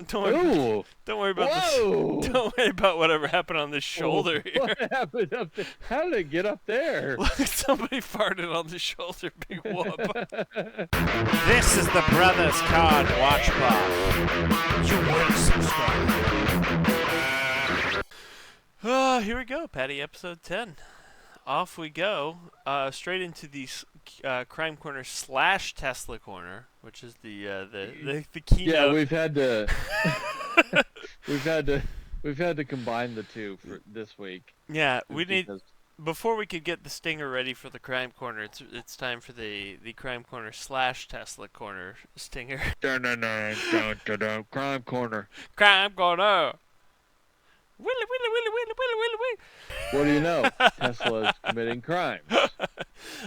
Don't worry. Ooh! Don't worry about Whoa! Don't worry about whatever happened on this shoulder here. What happened up there? How did it get up there? Look, somebody farted on the shoulder. Big whoop. This is the Brothers Card Watch Bar. You will subscribe. Here we go, Patty, episode 10. Off we go, straight into the Crime Corner / Tesla Corner, which is the keynote. Yeah, we've had to we've had to combine the two for this week. Yeah, we need, before we could get the stinger ready for the Crime Corner, it's time for the Crime Corner / Tesla Corner stinger. Crime Corner. Crime Corner. Willy. What do you know? Tesla is committing crimes.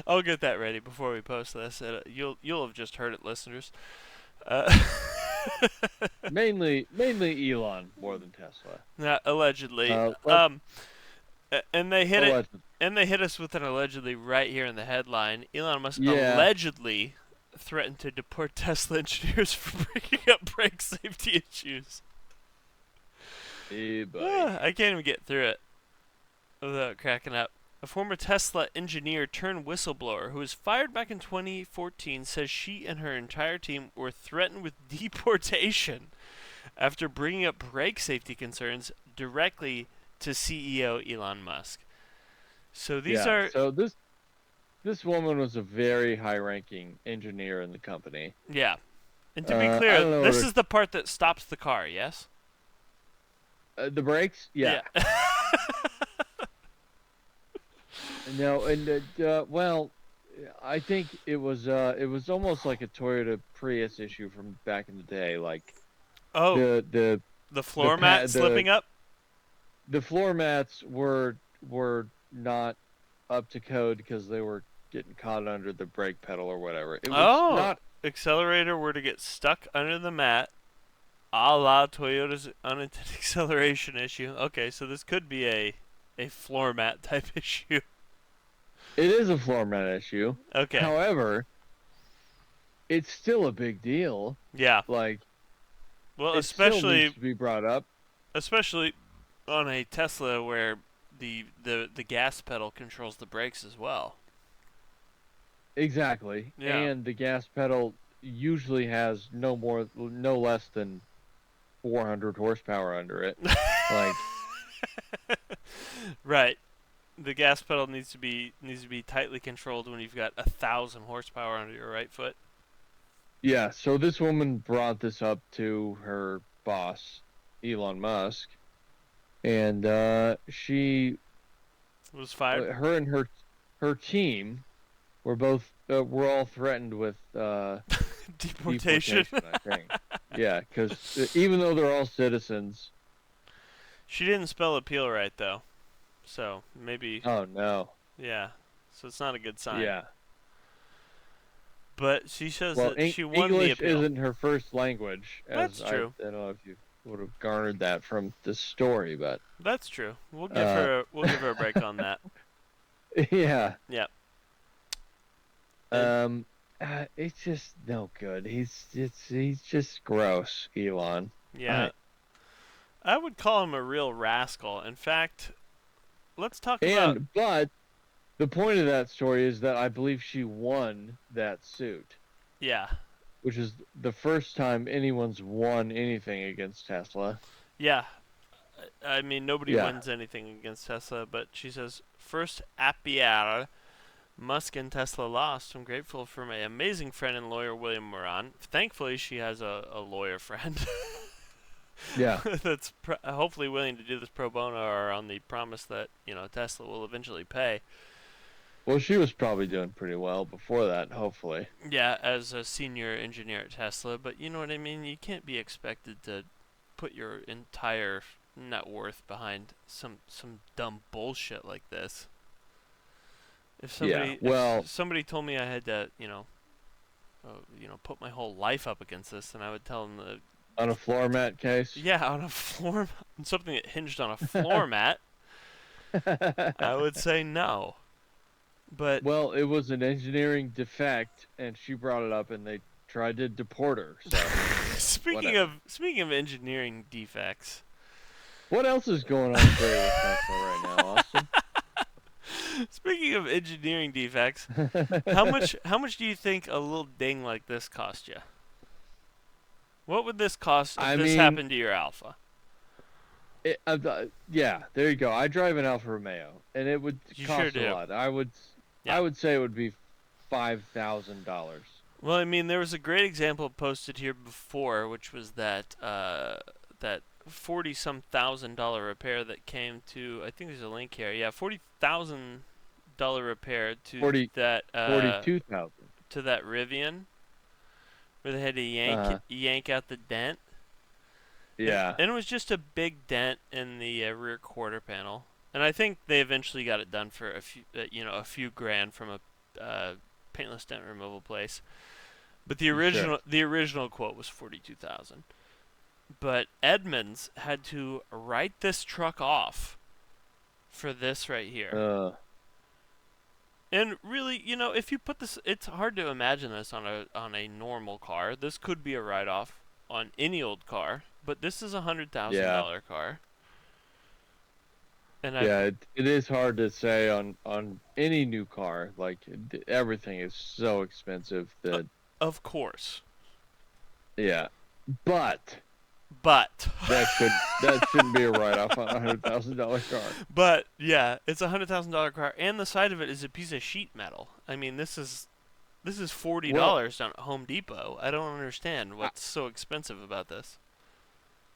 I'll get that ready before we post this. You'll have just heard it, listeners. Mainly Elon more than Tesla. Allegedly. And they hit it. And they hit us with an allegedly right here in the headline. Elon Musk allegedly threatened to deport Tesla engineers for breaking up brake safety issues. Hey, buddy. I can't even get through it without cracking up. A former Tesla engineer turned whistleblower who was fired back in 2014 says she and her entire team were threatened with deportation after bringing up brake safety concerns directly to CEO Elon Musk. So this woman was a very high-ranking engineer in the company. Yeah. And to be clear, this is the part that stops the car, yes? The brakes? Yeah. No, and well, I think it was almost like a Toyota Prius issue from back in the day, like the floor mat slipping up. The floor mats were not up to code because they were getting caught under the brake pedal or whatever. It was not accelerator were to get stuck under the mat. A la Toyota's unintended acceleration issue. Okay, so this could be a floor mat type issue. It is a floor mat issue. Okay. However, it's still a big deal. Yeah. Like, well, it especially still needs to be brought up. Especially on a Tesla where the gas pedal controls the brakes as well. Exactly. Yeah. And the gas pedal usually has no less than 400 horsepower under it. Like, right. The gas pedal needs to be tightly controlled when you've got 1,000 horsepower under your right foot. Yeah, so this woman brought this up to her boss, Elon Musk, and she was fired. Her and her team were all threatened with deportation. I think. Yeah, because even though they're all citizens, she didn't spell appeal right though, so maybe. Oh no. Yeah, so it's not a good sign. Yeah. But she says that she won English the appeal. isn't her first language. That's true. I don't know if you would have garnered that from the story, but that's true. We'll give her a break on that. Yeah. Yeah. It's just no good. He's just gross, Elon. Yeah. I would call him a real rascal. In fact, let's talk about. But the point of that story is that I believe she won that suit. Yeah. Which is the first time anyone's won anything against Tesla. Yeah. I mean, nobody wins anything against Tesla, but she says, first APR, Musk and Tesla lost. I'm grateful for my amazing friend and lawyer, William Moran. Thankfully, she has a lawyer friend. Yeah. That's hopefully willing to do this pro bono or on the promise that, Tesla will eventually pay. Well, she was probably doing pretty well before that, hopefully. Yeah, as a senior engineer at Tesla, but you know what I mean? You can't be expected to put your entire net worth behind some dumb bullshit like this. If somebody told me I had to, put my whole life up against this, then I would tell them that. On a floor mat case? Yeah, on something that hinged on a floor mat. I would say no. But well, it was an engineering defect, and she brought it up, and they tried to deport her. So speaking of engineering defects. What else is going on great with Tesla right now, Austin? Speaking of engineering defects, how much do you think a little ding like this cost you? What would this cost if this happened to your Alpha? Yeah, there you go. I drive an Alfa Romeo, and it would cost a lot. I would say it would be $5,000. Well, I mean, there was a great example posted here before, which was that that $40-some thousand repair that came to. I think there's a link here. Yeah, $40,000 repair to 42,000 to that Rivian, where they had to yank out the dent. Yeah, and it was just a big dent in the rear quarter panel, and I think they eventually got it done for a few grand from a paintless dent removal place. But the original quote was 42,000. But Edmunds had to write this truck off for this right here. And really, if you put this, it's hard to imagine this on a normal car. This could be a write-off on any old car, but this is a $100,000 car. And it is hard to say on any new car. Like everything is so expensive that. Of course. Yeah, but that shouldn't be a write-off on a $100,000 car. But yeah, it's a $100,000 car, and the side of it is a piece of sheet metal. I mean, this is $40 down at Home Depot. I don't understand what's so expensive about this.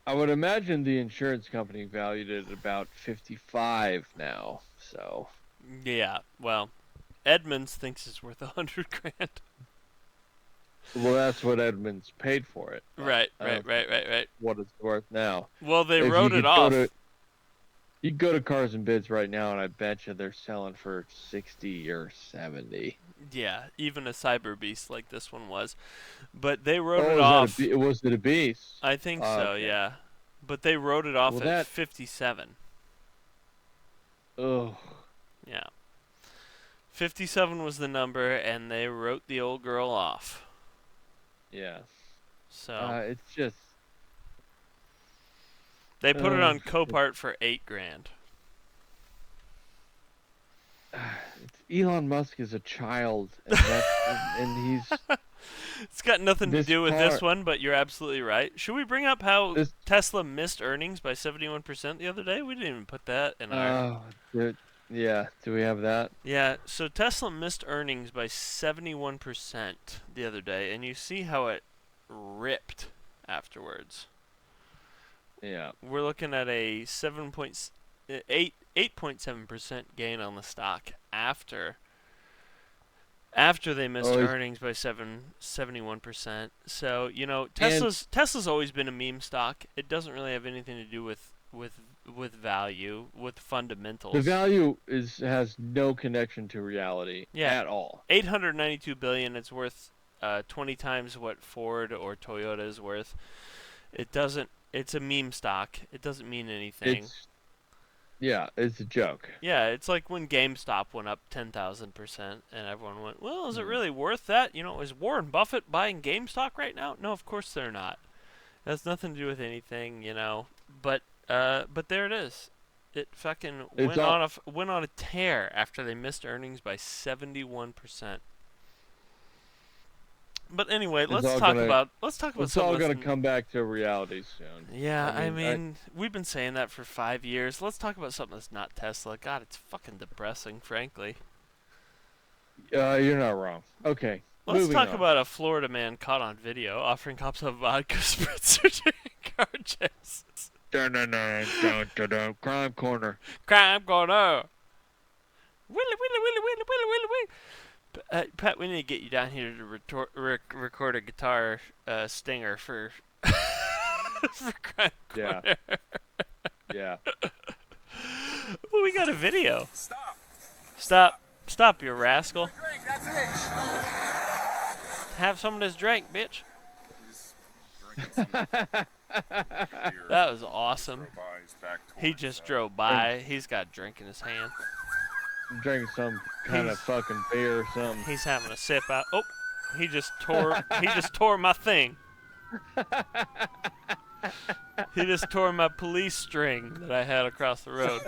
I would imagine the insurance company valued it at about $55 now. So. Yeah, well, Edmunds thinks it's worth $100,000. Well, that's what Edmunds paid for it. Right. What it's worth now. Well, they wrote it off. You go to Cars and Bids right now, and I bet you they're selling for $60 or $70. Yeah, even a Cyber Beast like this one was. But they wrote it off. Was it a Beast? I think so, okay. Yeah. But they wrote it off at 57. Oh. Yeah. 57 was the number, and they wrote the old girl off. Yeah. So it's just. They put it on Copart for $8,000. Elon Musk is a child, and he's. It's got nothing to do with this one, but you're absolutely right. Should we bring up how Tesla missed earnings by 71% the other day? We didn't even put that in our. Yeah, do we have that? Yeah, so Tesla missed earnings by 71% the other day, and you see how it ripped afterwards. Yeah. We're looking at a 8.7% gain on the stock after they missed earnings by 71%. So, Tesla's always been a meme stock. It doesn't really have anything to do with value, with fundamentals. The value has no connection to reality at all. $892 billion. It's worth 20 times what Ford or Toyota is worth. It's a meme stock. It doesn't mean anything. It's a joke. Yeah, it's like when GameStop went up 10,000%, and everyone went, "Well, is it really worth that? Is Warren Buffett buying GameStop right now?" No, of course they're not. It has nothing to do with anything, But there it is. It fucking went on a tear after they missed earnings by 71%. But anyway, let's talk about something. It's all gonna come back to reality soon. Yeah, I mean, we've been saying that for 5 years. Let's talk about something that's not Tesla. God, it's fucking depressing, frankly. You're not wrong. Okay. Let's talk about a Florida man caught on video offering cops a vodka spritzer to car chases. Crime corner. Crime corner. Willy. Pat, we need to get you down here to record a guitar stinger for Crime Corner. Yeah. Well, we got a video. Stop, you rascal. Drink, that's it. Have some of this drink, bitch. That was awesome. He just drove by. He's got a drink in his hand. Drinking some kind of fucking beer or something. He's having a sip out. Oh, he just tore my thing. He just tore my police string that I had across the road.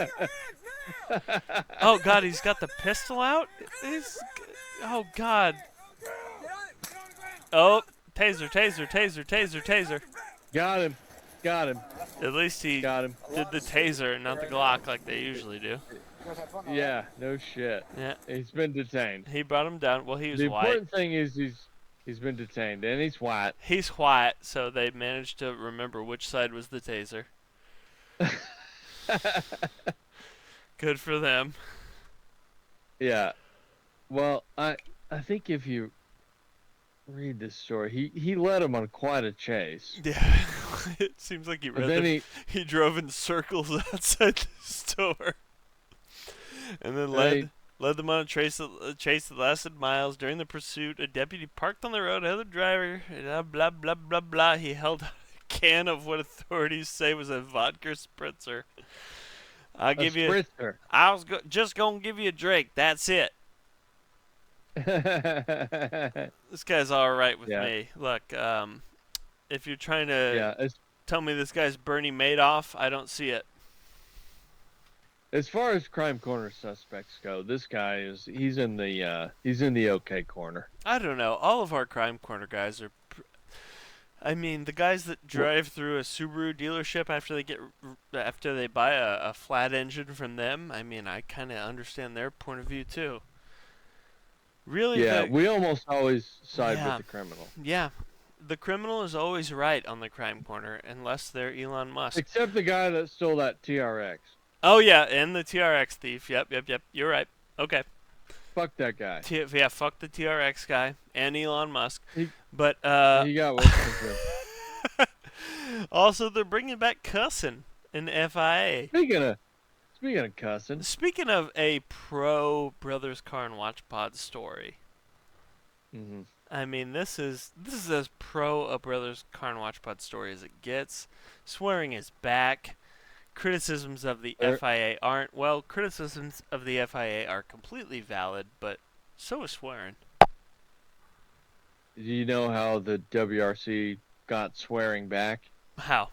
Oh God, he's got the pistol out. Oh God. Oh, taser, taser, taser, taser, taser. Got him. Got him. At least he Got him. did the taser and not the Glock like they usually do. Yeah, no shit. Yeah, He's been detained. he brought him down. Well, he was The white. important thing is he's been detained, and he's white. He's white, so they managed to remember which side was the taser. Good for them. Yeah. Well, I think if you read this story, he led him on quite a chase. Yeah, it seems like he But read then he drove in circles outside the store, and then led them on a chase that lasted miles. During the pursuit, a deputy parked on the road ahead of the driver. Blah blah blah blah. He held out a can of what authorities say was a vodka spritzer. I'll give you. Spritzer. I was just gonna give you a drink. That's it. This guy's all right with me. Look, if you're trying to tell me this guy's Bernie Madoff, I don't see it. As far as crime corner suspects go, this guy he's in the okay corner. I don't know. All of our crime corner guys are. I mean, the guys that drive through a Subaru dealership after they buy a flat engine from them. I mean, I kind of understand their point of view too. Really? Yeah, we almost always side with the criminal. Yeah, the criminal is always right on the crime corner, unless they're Elon Musk. Except the guy that stole that TRX. Oh yeah, and the TRX thief. Yep. You're right. Okay. Fuck that guy. Yeah, fuck the TRX guy and Elon Musk. He what got worse. Also, they're bringing back cussin in the FIA. Speaking of cussing. Speaking of a pro Brothers Car and Watch Pod story. Mm-hmm. I mean, this is as pro a Brothers Car and Watch Pod story as it gets. Swearing is back. Criticisms of the FIA aren't. Well, criticisms of the FIA are completely valid, but so is swearing. Do you know how the WRC got swearing back? How?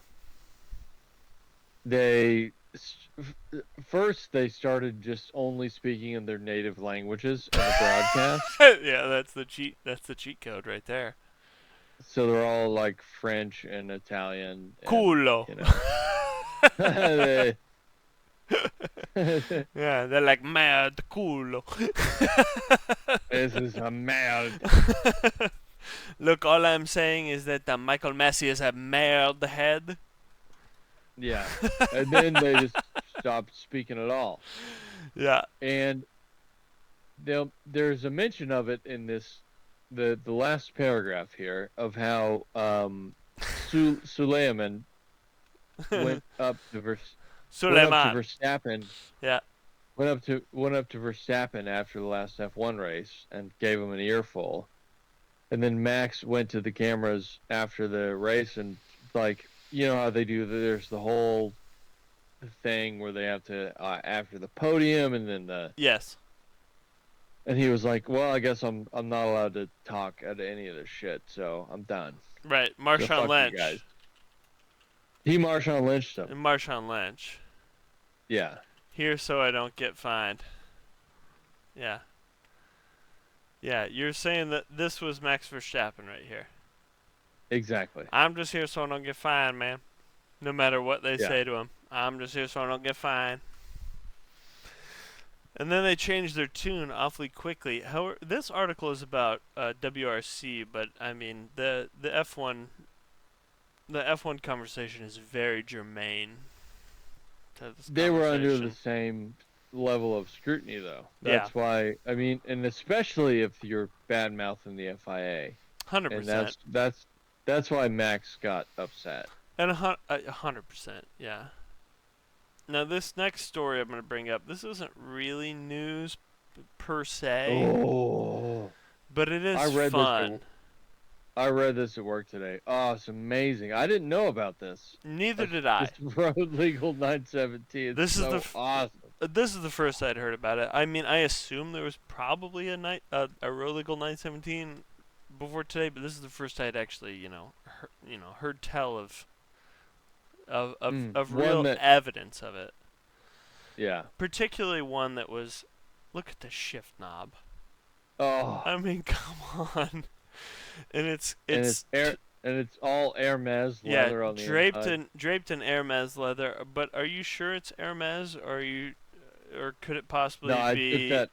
First they started just only speaking in their native languages in the broadcast. Yeah, that's the cheat code right there. So they're all like French and Italian. Culo. You know. Yeah, they're like mad culo. This is a mad. Look, all I'm saying is that Michael Messi is a mad head. Yeah, and then they just stopped speaking at all. Yeah, and there's a mention of it in the last paragraph here of how Suleiman went up to Verstappen. Yeah. Went up to Verstappen after the last F1 race and gave him an earful. And then Max went to the cameras after the race and, like, you know how they do, there's the whole thing where they have to, after the podium and then the... Yes. And he was like, well, I guess I'm not allowed to talk at any of this shit, so I'm done. Right, Marshawn Lynch. Guys. He Marshawn Lynched him. Marshawn Lynch. Yeah. Here so I don't get fined. Yeah. Yeah, you're saying that this was Max Verstappen right here. Exactly. I'm just here so I don't get fined, man. No matter what they say to him. I'm just here so I don't get fined. And then they changed their tune awfully quickly. However, this article is about WRC, but I mean the F1 conversation is very germane to this They were under the same level of scrutiny, though. That's why, I mean, and especially if you're bad-mouthing the FIA. 100%. And that's why Max got upset. And 100%, yeah. Now, this next story I'm going to bring up, this isn't really news per se. Oh. But it is fun. I read this at work today. Oh, it's amazing. I didn't know about this. Neither did I. This road legal 917. This is awesome. This is the first I'd heard about it. I mean, I assume there was probably a road legal 917 before today, but this is the first I'd actually, heard tell of one real that, evidence of it. yeah. Particularly one that was, look at the shift knob. Oh, I mean, come on. And it's and it's all Hermes leather on the inside. draped in Hermes leather. But are you sure it's Hermes, or could it possibly No, it's be, that.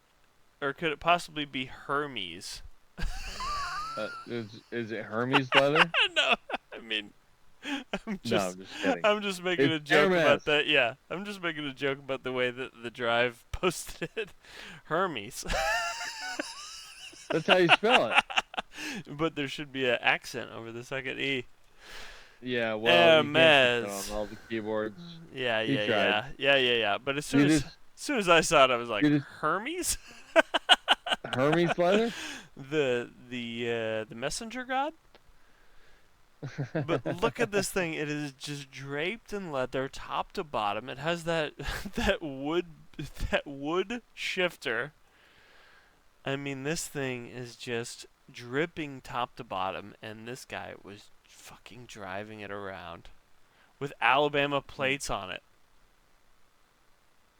or could it possibly be Hermes? Is it Hermes leather? No, I mean, I'm No, just I'm just kidding. I'm just making a It's joke Hermes. about that. Yeah, I'm just making a joke about the way that the Drive posted it. Hermes. That's how you spell it. But there should be an accent over the second E. Yeah, well, you can't put Hermes. that on all the keyboards. Yeah. He tried. Yeah. But as You soon as I saw it, I was like, you just Hermes? Hermes leather? The messenger god? But look at this thing. It is just draped in leather, top to bottom. It has that that wood shifter. I mean, this thing is just dripping top to bottom, and this guy was fucking driving it around with Alabama plates on it.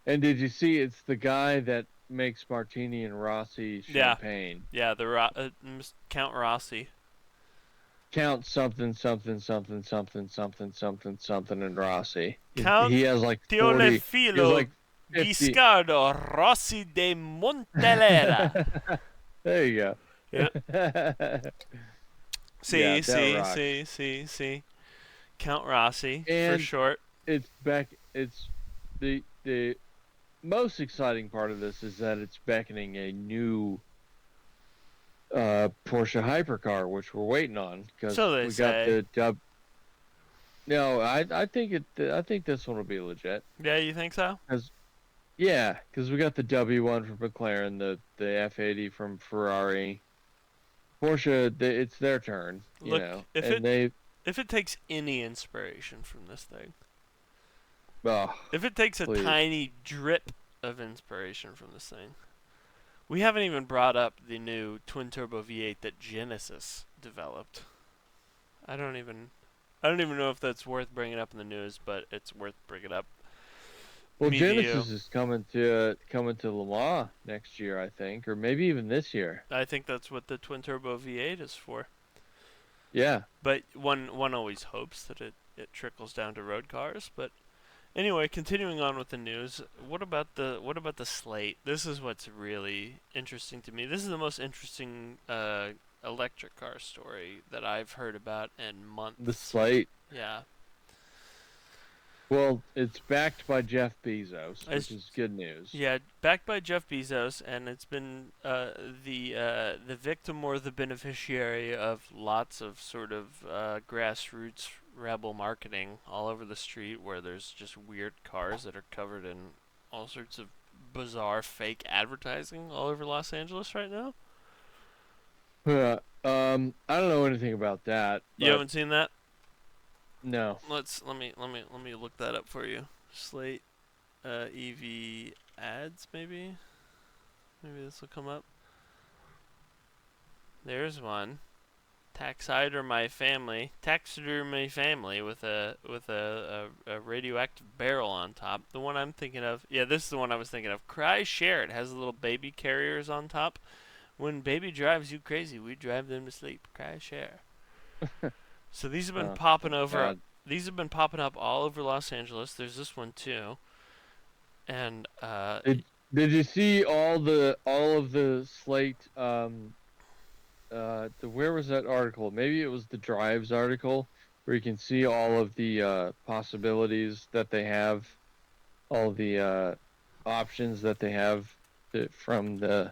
And did you see? It's the guy that makes Martini and Rossi champagne. Yeah, Count Rossi. Count something and Rossi. Count He has like 40. He has Teolefilo like 50. Giscardo Rossi de Montelera. There you go. Yeah. Yeah, that rocks. See. Count Rossi for And short. It's back. It's the most exciting part of this is that it's beckoning a new Porsche hypercar, which we're waiting on because So they we say. got the dub. No, I think this one will be legit. Yeah, you think so? Because we got the W1 from McLaren, the F80 from Ferrari. Porsche, it's their turn. Look, they. If it takes any inspiration from this thing, Oh, if it takes a please. tiny drip of inspiration from this thing, we haven't even brought up the new twin turbo V8 that Genesis developed. I don't even know if that's worth bringing up in the news, but it's worth bringing up. Well, Me to Genesis you. is coming to Le Mans next year, I think, or maybe even this year. I think that's what the twin turbo V8 is for. Yeah. But one always hopes that it trickles down to road cars. But anyway, continuing on with the news, what about the Slate? This is what's really interesting to me. This is the most interesting electric car story that I've heard about in months. The Slate. Yeah. Well, it's backed by Jeff Bezos, which is good news. Yeah, backed by Jeff Bezos, and it's been the victim or the beneficiary of lots of sort of grassroots rebel marketing all over the street, where there's just weird cars that are covered in all sorts of bizarre fake advertising all over Los Angeles right now. I don't know anything about that. You haven't seen that? No. Let me look that up for you. Slate EV ads, maybe this will come up. There's one. Taxidermy family with a radioactive barrel on top. The one I'm thinking of. Yeah, this is the one I was thinking of. Cry Share. It has little baby carriers on top. When baby drives you crazy, we drive them to sleep. Cry Share. So these have been popping over. God. These have been popping up all over Los Angeles. There's this one too. And Did you see all of the Slate? Where was that article? Maybe it was the Drives article, where you can see all of the possibilities that they have, all the options that they have from the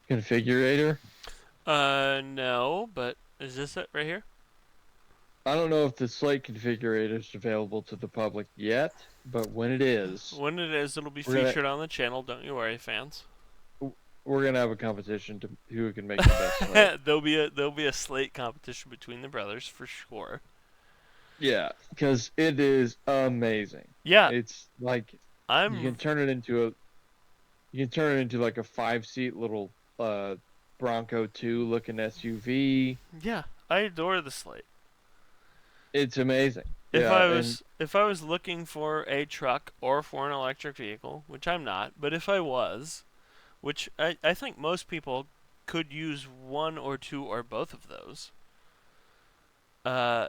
configurator. No, but is this it right here? I don't know if the Slate configurator is available to the public yet, but when it is, it'll be featured on the channel. Don't you worry, fans. We're gonna have a competition to who can make the best Slate. There'll be a Slate competition between the brothers for sure. Yeah, because it is amazing. Yeah, It's like you can turn it into like a 5-seat little Bronco 2 looking SUV. Yeah, I adore the Slate. It's amazing. If Yeah, I and was looking for a truck or for an electric vehicle, which I'm not, but if I was, which I think most people could use one or two or both of those. I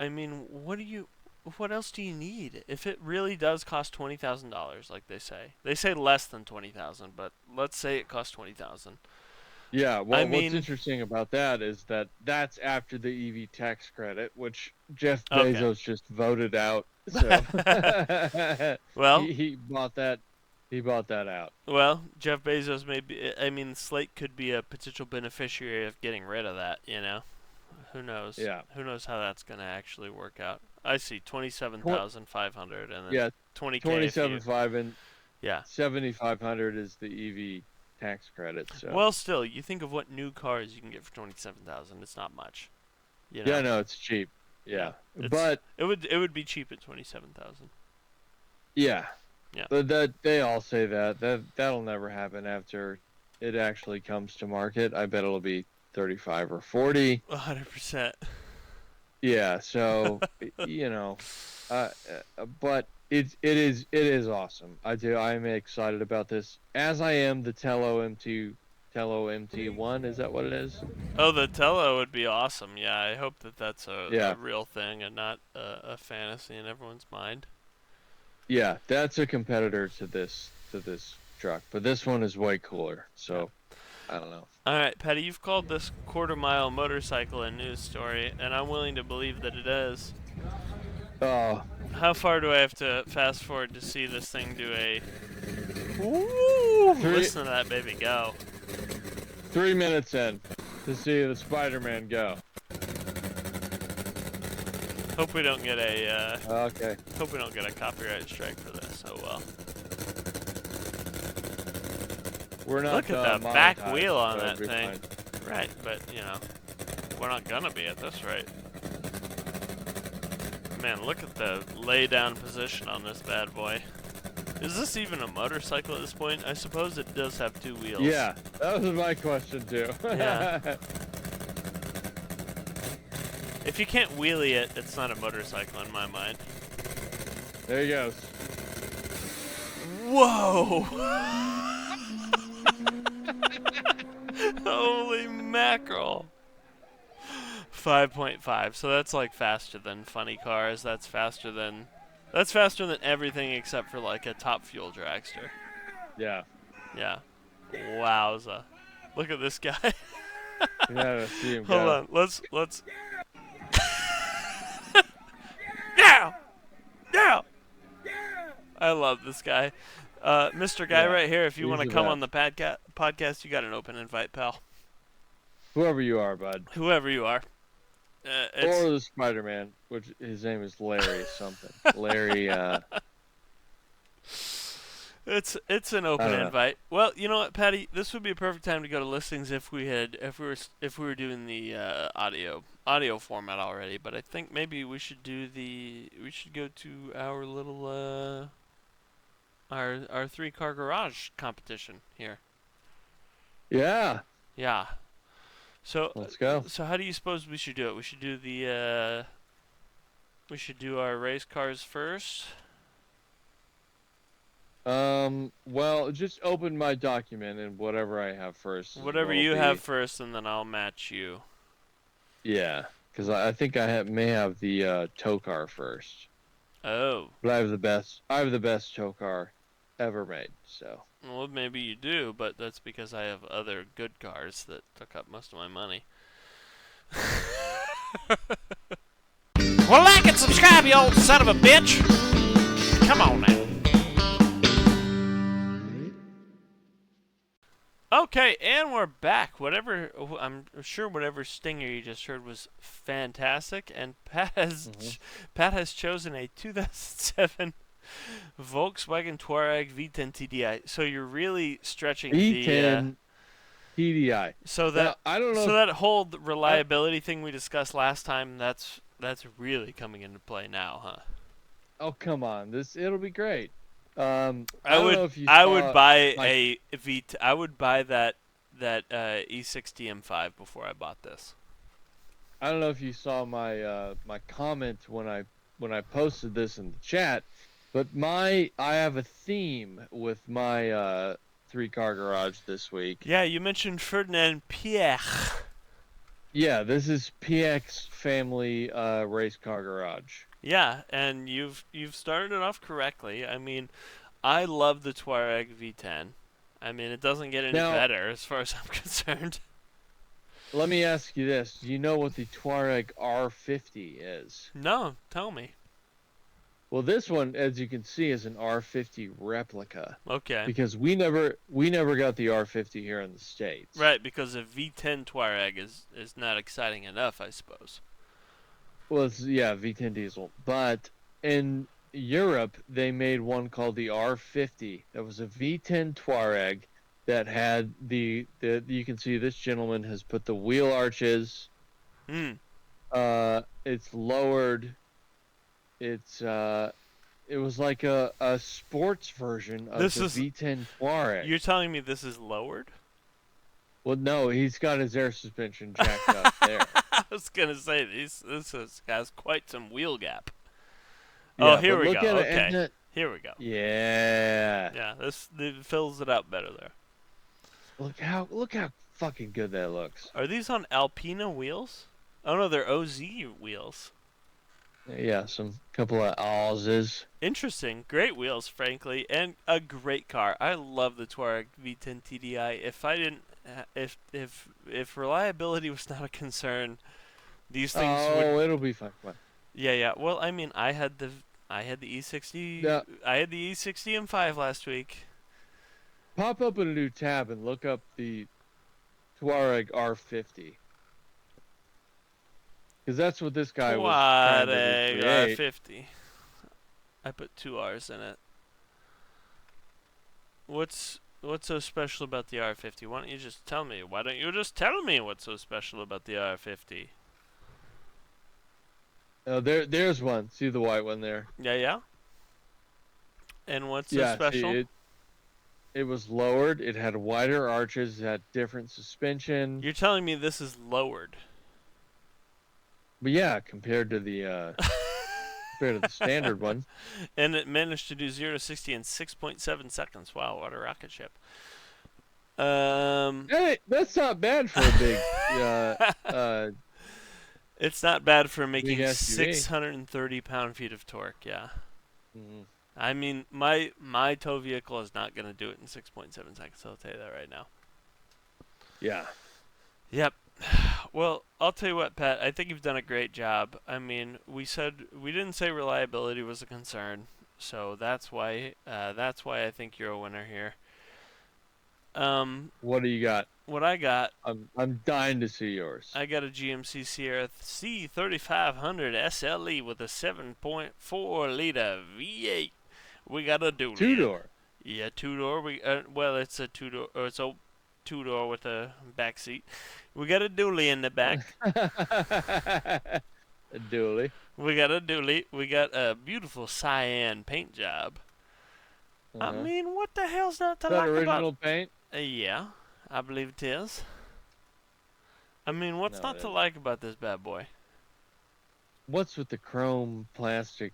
mean, what else do you need? If it really does cost $20,000, like they say less than 20,000, but let's say it costs 20,000. yeah, well, I what's mean, interesting about that is that that's after the EV tax credit, which Jeff okay. Bezos just voted out. So Well, he bought that. He bought that out. well, Jeff Bezos may be. I mean, Slate could be a potential beneficiary of getting rid of that. Who knows? Yeah. Who knows how that's gonna actually work out? I see 27,500 and then Yeah, 20K. 27.5 and Yeah. 7,500 is the EV tax credit. So Well, still, you think of what new cars you can get for 27,000. It's not much. yeah, no, it's cheap. Yeah, It's- but it would be cheap at 27,000. yeah, Yeah. but that they all say that'll never happen after it actually comes to market. I bet it'll be 35 or 40. 100%. Yeah, so but it is awesome. I'm excited about this, as I am the Tello MT1. Is that what it is? Oh, the Tello would be awesome. Yeah, I hope that's a Yeah. real thing and not a fantasy in everyone's mind. Yeah, that's a competitor to this truck, but this one is way cooler. So I don't know. All right, Patty, you've called this quarter-mile motorcycle a news story, and I'm willing to believe that it is. Oh, How far do I have to fast forward to see this thing do a... Ooh, listen to that baby go. 3 minutes in to see the Spider-Man go. Hope we don't get a Okay. hope we don't get a copyright strike for this. Oh well. We're not. Look at the back monetized, wheel on so that it'll be thing. fine. Right, but we're not gonna be at this rate. Man, look at the lay down position on this bad boy. Is this even a motorcycle at this point? I suppose it does have two wheels. Yeah, that was my question too. Yeah. If you can't wheelie it, it's not a motorcycle in my mind. There he goes. Whoa! Holy mackerel! 5.5. So that's like faster than funny cars. That's faster than everything except for like a top fuel dragster. Yeah. Yeah. Wowza. Look at this guy. Yeah, see him Hold go. on. Let's Now! Now! I love this guy. Mr. Guy Yeah, right here, if you he's want to the come best. on the podcast, you got an open invite, pal. Whoever you are, bud. Whoever you are. Or the Spider-Man, which his name is Larry something. Larry. It's an open I don't know. invite. Well, you know what, Patty? This would be a perfect time to go to listings if we were doing the audio format already. But I think maybe we should go to our little our 3-car garage competition here. Yeah. Yeah. So Let's go. So how do you suppose we should do it? We should do our race cars first. Well, just open my document and whatever I have first. Whatever you have first, and then I'll match you. Yeah, because I think may have the tow car first. Oh. But I have the best tow car ever made. So. Well, maybe you do, but that's because I have other good cars that took up most of my money. Well, like and subscribe, you old son of a bitch. Come on now. Okay, and we're back. I'm sure whatever stinger you just heard was fantastic, and Pat has chosen a 2007 Volkswagen Touareg V10 TDI. So you're really stretching V10 TDI. So that now, I don't know. So that whole reliability thing we discussed last time, that's really coming into play now, huh? Oh, come on. It'll be great. I would don't know if you I saw would buy my- I would buy that that E60 M5 before I bought this. I don't know if you saw my my comment when I posted this in the chat, but I have a theme with my 3-car garage this week. Yeah, you mentioned Ferdinand Pierre. Yeah, this is PX family race car garage. Yeah, and you've started it off correctly. I mean, I love the Touareg V10. I mean, it doesn't get any Now- better as far as I'm concerned. Let me ask you this: do you know what the Touareg R50 is? No, tell me. Well, this one, as you can see, is an R50 replica Okay. because we never got the R50 here in the States. Right, because a V10 Touareg is not exciting enough, I suppose. Well, it's, yeah, V10 diesel. But in Europe, they made one called the R50. That was a V10 Touareg that had the you can see this gentleman has put the wheel arches. Hmm. It's lowered. It's it was like a sports version of This the is- V10 Touareg. You're telling me this is lowered? Well, no, he's got his air suspension jacked up there. I was gonna say this has quite some wheel gap. Yeah, Oh, here but we look go. at it, Okay, isn't it? here we go. Yeah. Yeah, this it fills it out better there. Look how fucking good that looks. Are these on Alpina wheels? Oh no, they're OZ wheels. Yeah, some couple of Oz's. Interesting, great wheels, frankly, and a great car. I love the Touareg V10 TDI. If I didn't, if reliability was not a concern, these things would. It'll be fine. Come on. Yeah. Well, I mean, I had the E60. Yeah. I had the E60 M5 last week. Pop up in a new tab and look up the Touareg R50. Because that's what this guy was trying to Touareg recreate. R50. I put 2 R's in it. What's so special about the R50? Why don't you just tell me? Why don't you just tell me what's so special about the R50? Oh, there's one. See the white one there? Yeah. And what's so Yeah, special? see, it was lowered. It had wider arches. It had different suspension. You're telling me this is lowered. But yeah, compared to the standard one. And it managed to do 0 to 60 in 6.7 seconds. Wow, what a rocket ship. Hey, that's not bad for a big It's not bad for making SUV. 630 pound-feet of torque, yeah. mhm. I mean, my tow vehicle is not going to do it in 6.7 seconds, I'll tell you that right now. Yeah. Yep. Well, I'll tell you what, Pat, I think you've done a great job. I mean, we didn't say reliability was a concern, so that's why I think you're a winner here. What do you got? What I got, I'm dying to see yours. I got a GMC Sierra C3500 SLE with a 7.4 liter V8. We got a dually. 2-door. Yeah, 2-door. Well, it's a 2-door. It's a 2-door with a back seat. We got a dually in the back. A dually. We got a dually. We got a beautiful cyan paint job. I Uh-huh. mean, what the hell's not to Is that like original about? paint? Yeah, I believe it is. I mean, what's No, not it to isn't. like about this bad boy? What's with the chrome plastic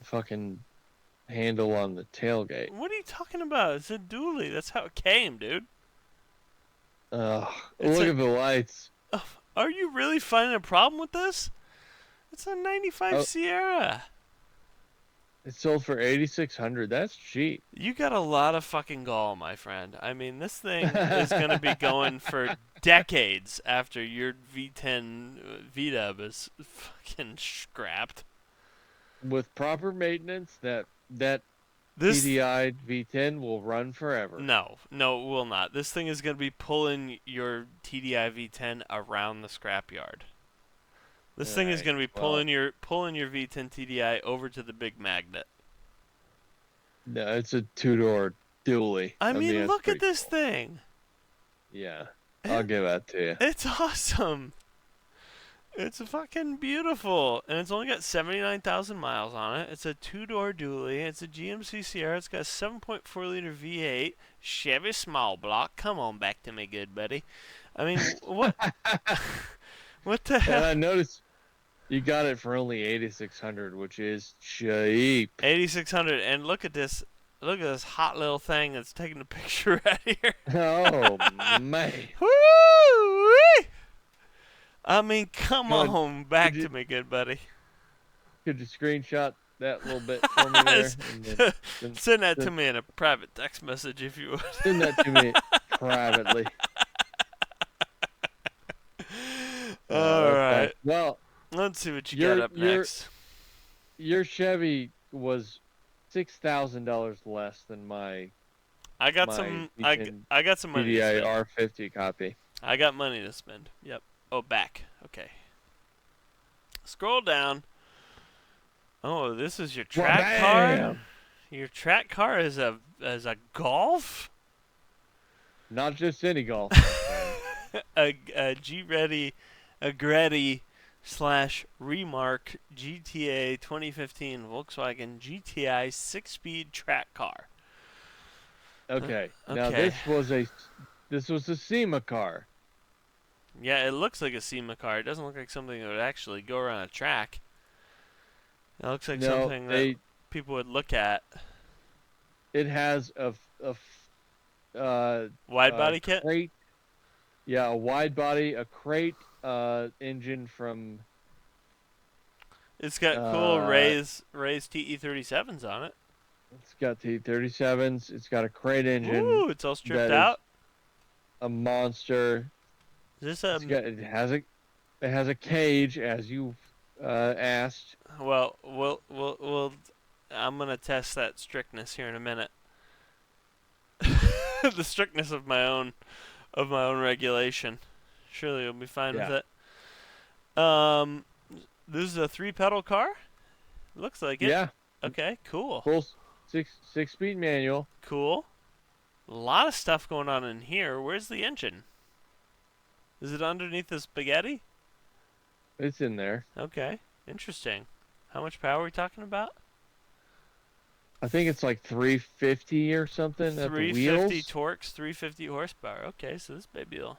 fucking handle on the tailgate? What are you talking about? It's a dually. That's how it came, dude. Ugh. It's Look a- at the lights. Are you really finding a problem with this? It's a 95 Oh. Sierra. It sold for $8,600. That's cheap. You got a lot of fucking gall, my friend. I mean, this thing is going to be going for decades after your V10 V-dub is fucking scrapped. With proper maintenance, that This TDI V10 will run forever. No, it will not. This thing is going to be pulling your TDI V10 around the scrapyard. This thing is Alright, going to be well. pulling your V10 TDI over to the big magnet. No, it's a 2-door dually. I mean, that's look at pretty this cool. thing. Yeah, I'll give that to you. It's awesome. It's fucking beautiful, and it's only got 79,000 miles on it. It's a two-door dually. It's a GMC Sierra. It's got a 7.4-liter V8 Chevy small block. Come on back to me, good buddy. I mean, what? What the And hell? I noticed you got it for only 8,600, which is cheap. 8,600, and look at this. Look at this hot little thing that's taking a picture right here. Oh man! Woo! I mean, come Go ahead. on back Could you- to me, good buddy. Could you screenshot that little bit for me there? And then Send that to me in a private text message if you would. send that to me privately. All right. Well, Let's see what you Your- got up your- next. your Chevy was $6,000 less than my I got my some. Beacon I got some money to PDI spend. R50 copy. I got money to spend. Yep. Oh, back. Okay. Scroll down. Oh, this is your track car. Wha-bam! Your track car is a Golf. Not just any golf. a G-Ready, a Greddy / Remark GTA 2015 Volkswagen GTI 6-speed track car. Okay. Now Okay. this was a SEMA car. Yeah, it looks like a SEMA car. It doesn't look like something that would actually go around a track. It looks like No, something that people would look at. it has a Wide body kit? crate. Yeah, a wide body, a crate engine from It's got cool uh, Ray's TE37s on it. it's got T37s, it's got a crate engine, Ooh, it's all stripped that is out. a monster. Is this It has a cage, as you asked. well, we'll I'm gonna test that strictness here in a minute. The strictness of my own regulation. Surely you'll be fine with Yeah. it. This is a 3-pedal car. Looks like it. Yeah, Okay. Cool. full six-speed manual. Cool. A lot of stuff going on in here. Where's the engine? Is it underneath the spaghetti? It's in there. Okay. Interesting. How much power are we talking about? I think it's like 350 or something at the 350 wheels. torques, 350 horsepower. Okay, so this baby will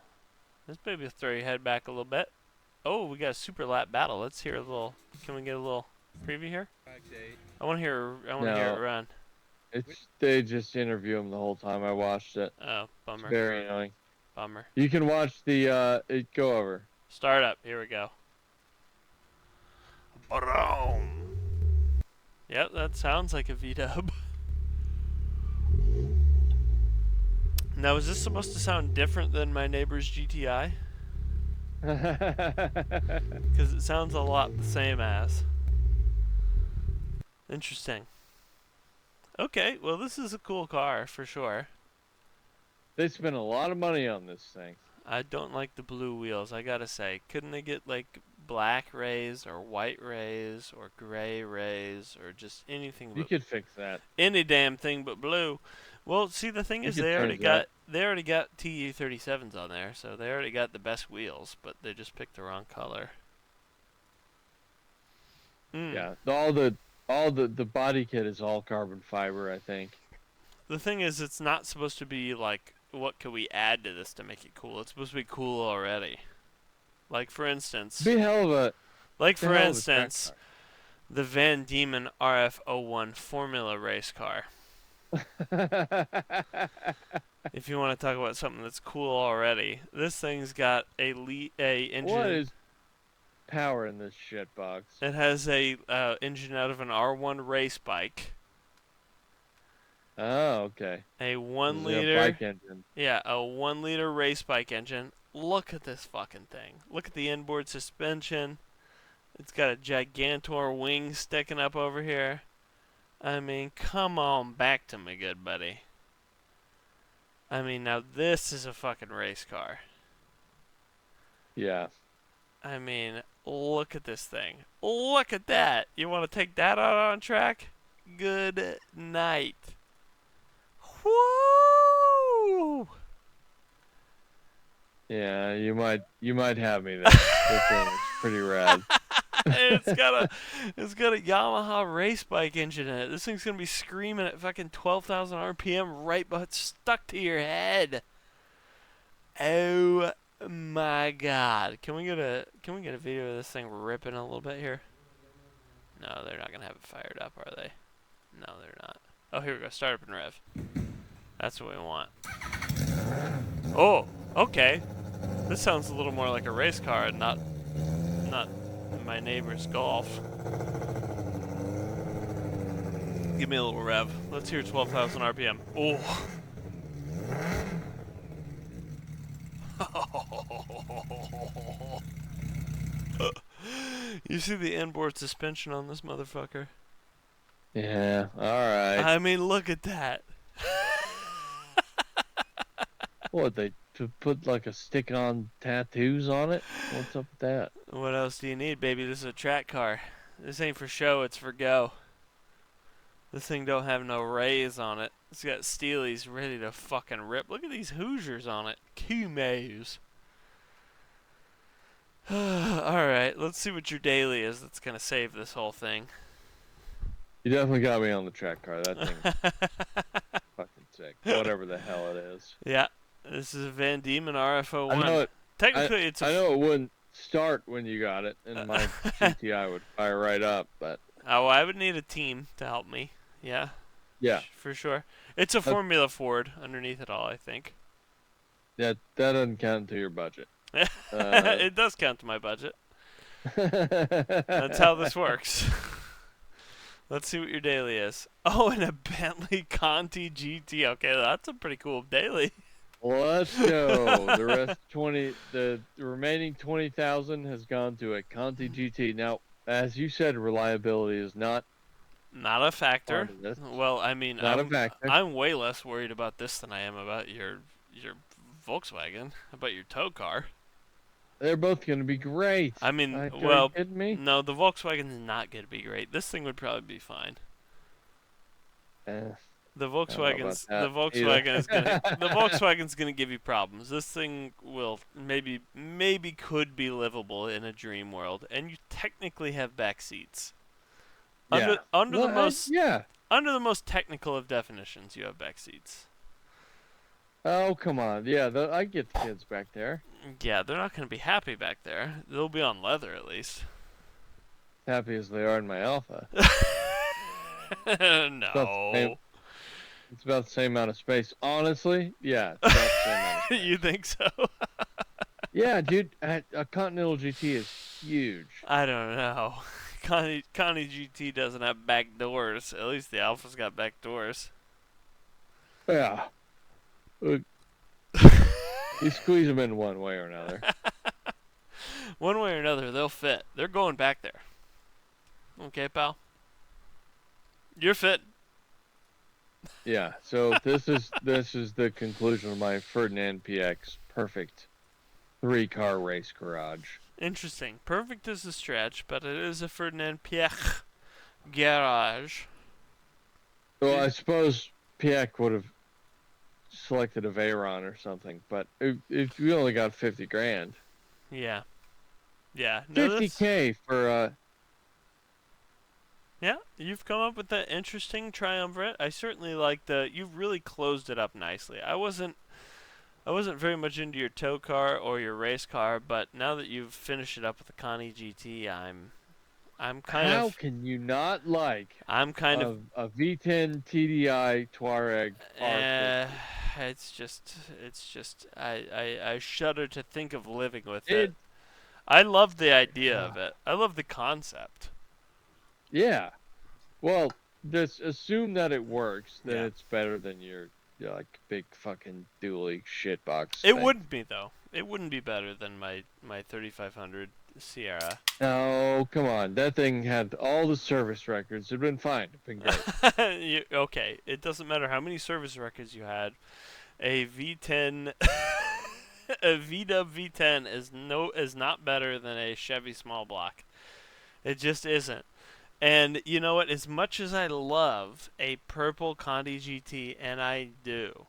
throw your head back a little bit. Oh, we got a super lap battle. Let's hear a little. Can we get a little preview here? I want to hear it No. run. They just interview him the whole time. I watched it. Oh, It's bummer. very annoying. Bummer. You can watch the go over. Start up. Here we go. Boom. Yep, that sounds like a V-dub. Now, is this supposed to sound different than my neighbor's GTI? Because it sounds a lot the same as. Interesting. Okay, well, this is a cool car for sure. They spent a lot of money on this thing. I don't like the blue wheels, I gotta say. Couldn't they get, like, black rays or white rays or gray rays or just anything You but could fix that. any damn thing but blue? Well, see, the thing You is could they already change got TE37s on there, so they already got the best wheels, but they just picked the wrong color. Yeah, all the body kit is all carbon fiber, I think. The thing is, it's not supposed to be like, what could we add to this to make it cool? It's supposed to be cool already. Like for instance, Be a hell of a like be for a hell of a track instance, the Van Diemen RF01 Formula race car. car. If you want to talk about something that's cool already, this thing's got a engine. What is power in this shit box? It has a engine out of an R1 race bike. Oh, okay. A This 1 is liter. a bike engine. Yeah, a 1 liter race bike engine. Look at this fucking thing. Look at the inboard suspension. It's got a Gigantor wing sticking up over here. I mean, come on back to me, good buddy. I mean, now this is a fucking race car. Yeah. I mean, look at this thing. Look at that. You want to take that out on track? Good night. Woo! Yeah, you might have me there. Good thing. pretty rad. it's got a Yamaha race bike engine in it. This thing's gonna be screaming at fucking 12,000 RPM right but stuck to your head. Oh my god. Can we get a video of this thing ripping a little bit here? No, they're not gonna have it fired up, are they? No, they're not. Oh, here we go. Start up and rev. That's what we want. Oh, okay. This sounds a little more like a race car and not my neighbor's Golf. Give me a little rev. Let's hear 12,000 RPM. Oh. You see the inboard suspension on this motherfucker? Yeah, alright. I mean, look at that. What, they to put like a stick-on tattoos on it? What's up with that? What else do you need, baby? This is a track car. This ain't for show, it's for go. This thing don't have no rays on it. It's got steelies ready to fucking rip. Look at these Hoosiers on it. Kumays. Alright, let's see what your daily is that's gonna save this whole thing. You definitely got me on the track car. That thing's fucking sick. Whatever the hell it is. Yeah, this is a Van Diemen RF01. I know it. Technically, it's I know it wouldn't start when you got it, and my GTI would fire right up, but... Oh, I would need a team to help me. Yeah. Yeah. For sure. It's a Formula Ford underneath it all, I think. Yeah, that doesn't count to your budget. It does count to my budget. That's how this works. Let's see what your daily is. Oh, and a Bentley Conti GT. Okay, that's a pretty cool daily. Let's go. The remaining 20,000 has gone to a Conti GT. Now, as you said, reliability is not a factor. Well, I mean, a factor. I'm way less worried about this than I am about your Volkswagen, about your tow car. They're both going to be great. I mean, Are you kidding me? No, the Volkswagen's not going to be great. This thing would probably be fine. The Volkswagen's gonna give you problems. This thing will maybe could be livable in a dream world, and you technically have back seats. Under the most technical of definitions, you have back seats. Oh, come on. Yeah, I get the kids back there. Yeah, they're not gonna be happy back there. They'll be on leather at least. Happy as they are in my Alpha. No. It's about the same amount of space. Honestly, yeah. It's about the same amount of space. You think so? Yeah, dude. A Continental GT is huge. I don't know. Conti GT doesn't have back doors. At least the Alpha's got back doors. Yeah. You squeeze them in one way or another. One way or another, they'll fit. They're going back there. Okay, pal? You're fit. Yeah, so this is the conclusion of my Ferdinand PX perfect 3-car race garage. Interesting. Perfect is a stretch, but it is a Ferdinand PX garage. Well, I suppose PX would have selected a Veyron or something, but if you only got 50 grand. Yeah. Yeah. No, 50K for Yeah, you've come up with that interesting triumvirate. I certainly like you've really closed it up nicely. I wasn't very much into your tow car or your race car, but now that you've finished it up with the Conti GT, I'm kind of... How can you not like I'm kind of a V10 TDI Touareg R50? It's just I shudder to think of living with it. I love the idea of it. I love the concept. Yeah. Well, just assume that it works, then Yeah. it's better than your like big fucking dually shitbox. It wouldn't be though. It wouldn't be better than my 3500 Sierra. No, come on. That thing had all the service records. It'd been fine. It'd been great. Okay, it doesn't matter how many service records you had. A V10 a VW V10 is not better than a Chevy small block. It just isn't. And you know what? As much as I love a purple Conti GT, and I do,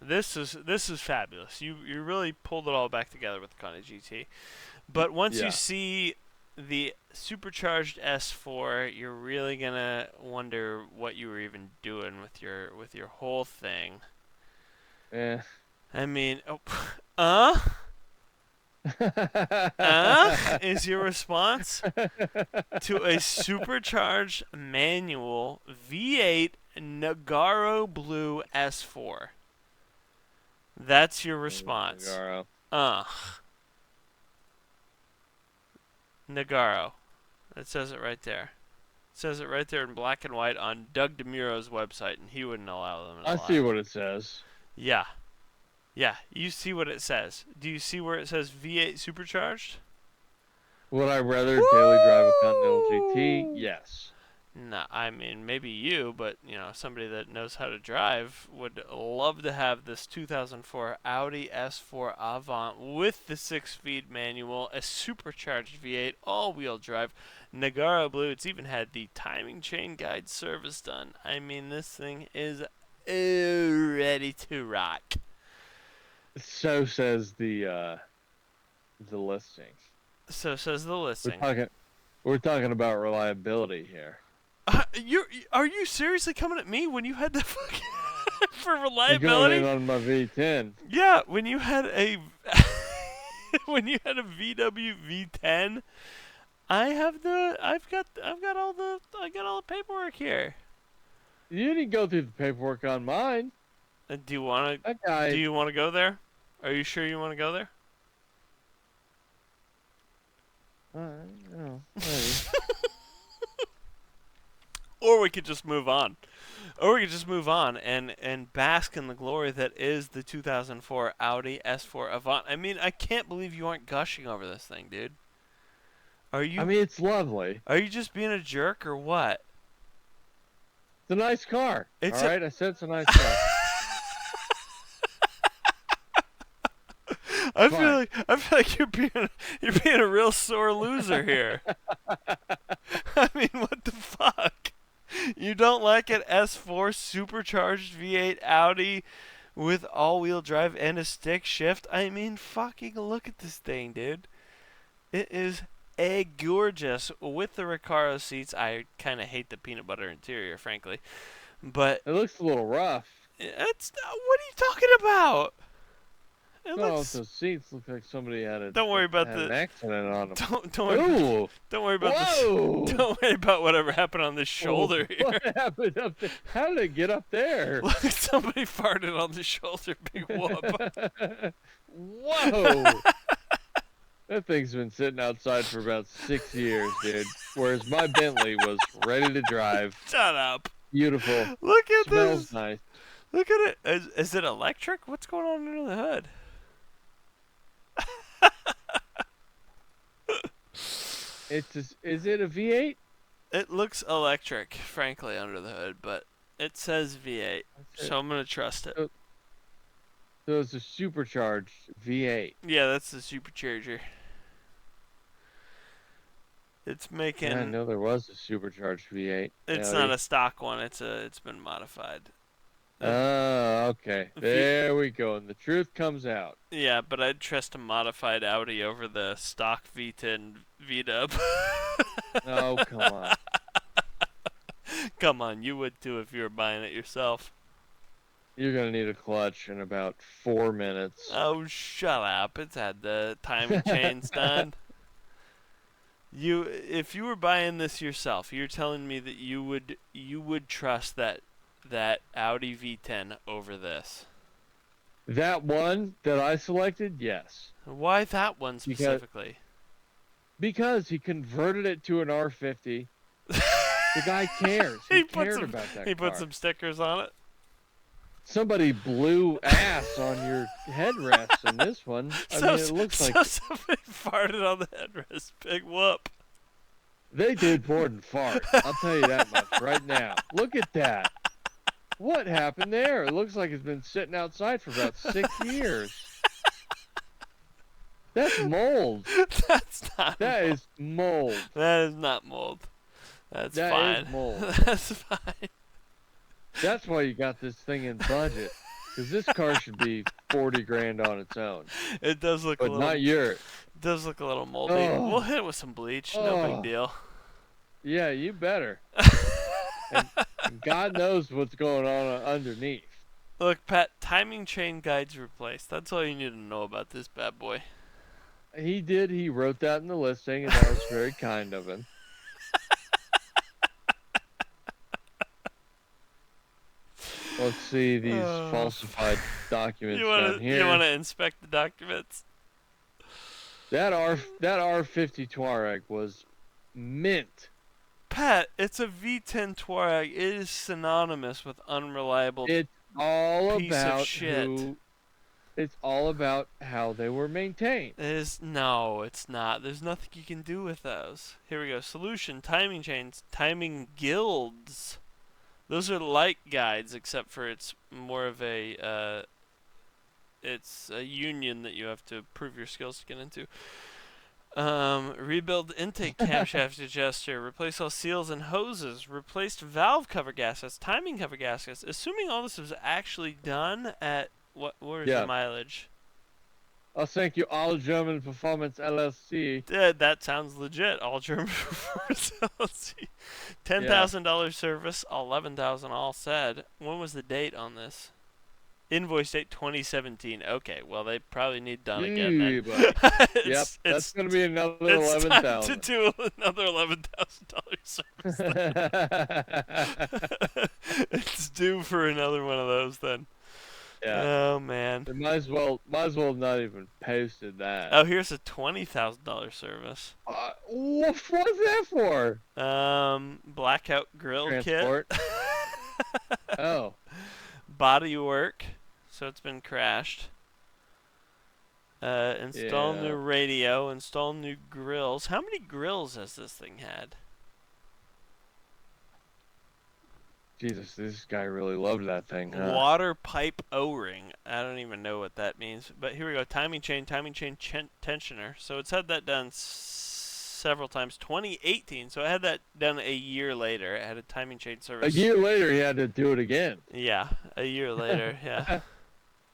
this is fabulous. You really pulled it all back together with the Conti GT. But once you Yeah. see the supercharged S4, you're really gonna wonder what you were even doing with your whole thing. Eh. I mean, is your response to a supercharged manual V8 Nagaro Blue S4. That's your response. Nagaro. Nagaro. It says it right there. It says it right there in black and white on Doug DeMuro's website, and he wouldn't allow them to I lie. see what it says. Yeah. Yeah, you see what it says. Do you see where it says V8 supercharged? Would I rather daily drive a Continental GT? Yes. No, I mean, maybe you, but, somebody that knows how to drive would love to have this 2004 Audi S4 Avant with the 6-speed manual, a supercharged V8, all-wheel drive, Nagaro Blue. It's even had the timing chain guide service done. I mean, this thing is ready to rock. So says the listing. So says the listing. We're talking about reliability here. Are you seriously coming at me when you had the fucking for You're reliability? going in on my V10. Yeah, when you had a when you had a VW V10, I got all the paperwork here. You didn't go through the paperwork on mine. Do you want to go there? Are you sure you want to go there? No, maybe. Or we could just move on. And bask in the glory that is the 2004 Audi S4 Avant. I mean, I can't believe you aren't gushing over this thing, dude. Are you? I mean, it's lovely. Are you just being a jerk or what? It's a nice car. It's all right, I said it's a nice car. I feel like you're being a real sore loser here. I mean, what the fuck? You don't like an S4 supercharged V8 Audi with all-wheel drive and a stick shift? I mean, fucking look at this thing, dude. It is gorgeous with the Recaro seats. I kind of hate the peanut butter interior, frankly, but It looks a little rough. it's. What are you talking about? Those seats look like somebody had an accident on them. Don't worry about whatever happened on this shoulder here. What happened up there? How did it get up there? Look, somebody farted on the shoulder. Big whoop. Whoa! That thing's been sitting outside for about 6 years, dude. Whereas my Bentley was ready to drive. Shut up. Beautiful. Look at Smells this. nice. Look at it. Is it electric? What's going on under the hood? Is it a V8? It looks electric, frankly, under the hood, but it says V8, so I'm gonna trust it. So it's a supercharged V8. Yeah, that's the supercharger. It's making. Yeah, I know there was a supercharged V8. It's not a stock one. It's been modified. Oh, okay. There we go. And the truth comes out. Yeah, but I'd trust a modified Audi over the stock V10 V-dub. Oh, come on. Come on, you would too if you were buying it yourself. You're going to need a clutch in about 4 minutes. Oh, shut up. It's had the timing chains done. If you were buying this yourself, you're telling me that you would trust that Audi V10 over this. That one that I selected, yes. Why that one specifically? Because he converted it to an R50. The guy cares. He cared about that car. He put some stickers on it. Somebody blew ass on your headrest in this one. I mean, it looks like somebody farted on the headrest. Big whoop. They did more than fart. I'll tell you that much right now. Look at that. What happened there? It looks like it's been sitting outside for about 6 years. That's mold. That's not. That mold. Is mold. That is not mold. That's fine. That is mold. That's fine. That's why you got this thing in budget. Because this car should be 40 grand on its own, It does look a but little. not yours. It does look a little moldy. Oh. We'll hit it with some bleach. No big Oh. deal. Yeah, you better. and God knows what's going on underneath. Look, Pat, timing chain guides replaced. That's all you need to know about this bad boy. He did. He wrote that in the listing, and that was very kind of him. Let's see these falsified documents down here. You want to inspect the documents? That R50 Touareg was mint. Pat, it's a V10 Touareg. It is synonymous with unreliable. It's all piece about of shit. It's all about how they were maintained. No, it's not. There's nothing you can do with those. Here we go. Solution: timing chains, timing guilds. Those are like guides, except for it's more of a it's a union that you have to prove your skills to get into. Rebuild intake camshaft adjuster, replace all seals and hoses, replaced valve cover gaskets, timing cover gaskets. Assuming all this was actually done at where's the mileage? I'll thank you, All German Performance LLC. That sounds legit. All German Performance LLC. $10,000 service, $11,000 all said. When was the date on this? Invoice date 2017. Okay, well they probably need done again then. Yep, that's gonna be another $11,000. It's time to do another $11,000 service. It's due for another one of those then. Yeah. Oh man. They might as well have not even posted that. Oh, here's a $20,000 service. What's that for? Blackout grill Transport. kit. Oh. Body work. So it's been crashed. Install new radio. Install new grills. How many grills has this thing had? Jesus, this guy really loved that thing, huh? Water pipe O-ring. I don't even know what that means. But here we go. Timing chain tensioner. So it's had that done several times. 2018. So I had that done a year later. It had a timing chain service. A year later, he had to do it again. Yeah, a year later. Yeah.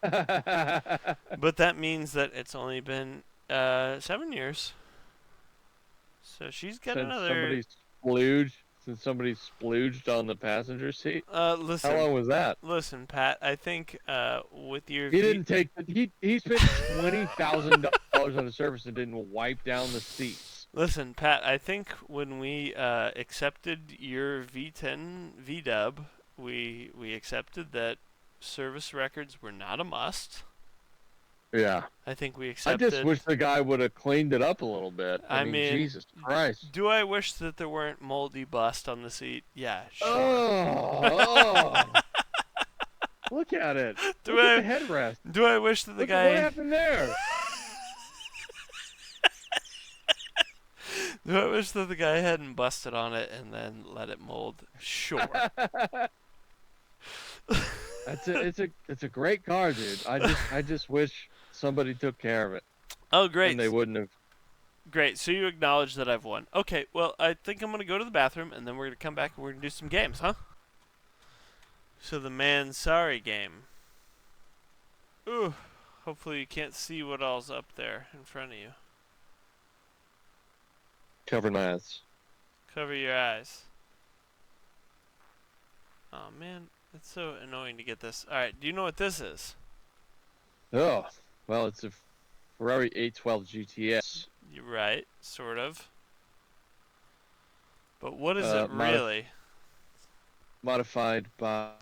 But that means that it's only been 7 years. So she's got another. Since somebody splooged on the passenger seat. Listen. How long was that? Listen, Pat. I think with your. He didn't take. He spent $20,000 on a service and didn't wipe down the seats. Listen, Pat. I think when we accepted your V10 VDub, we accepted that service records were not a must. Yeah. I think we accepted. I just wish the guy would have cleaned it up a little bit. I mean, Jesus Christ. Do I wish that there weren't moldy bust on the seat? Yeah, sure. Oh. Look at it. Look at the headrest. Do I wish that the guy... What happened there? Do I wish that the guy hadn't busted on it and then let it mold? Sure. It's a great car, dude. I just wish somebody took care of it. Oh, great. And they wouldn't have. Great. So you acknowledge that I've won. Okay, well, I think I'm going to go to the bathroom, and then we're going to come back and we're going to do some games, huh? So the Man Sorry game. Ooh. Hopefully you can't see what all's up there in front of you. Cover my eyes. Cover your eyes. Oh, man. It's so annoying to get this. Alright, do you know what this is? Oh, well, it's a Ferrari 812 GTS. You're right, sort of. But what is it really? Modified by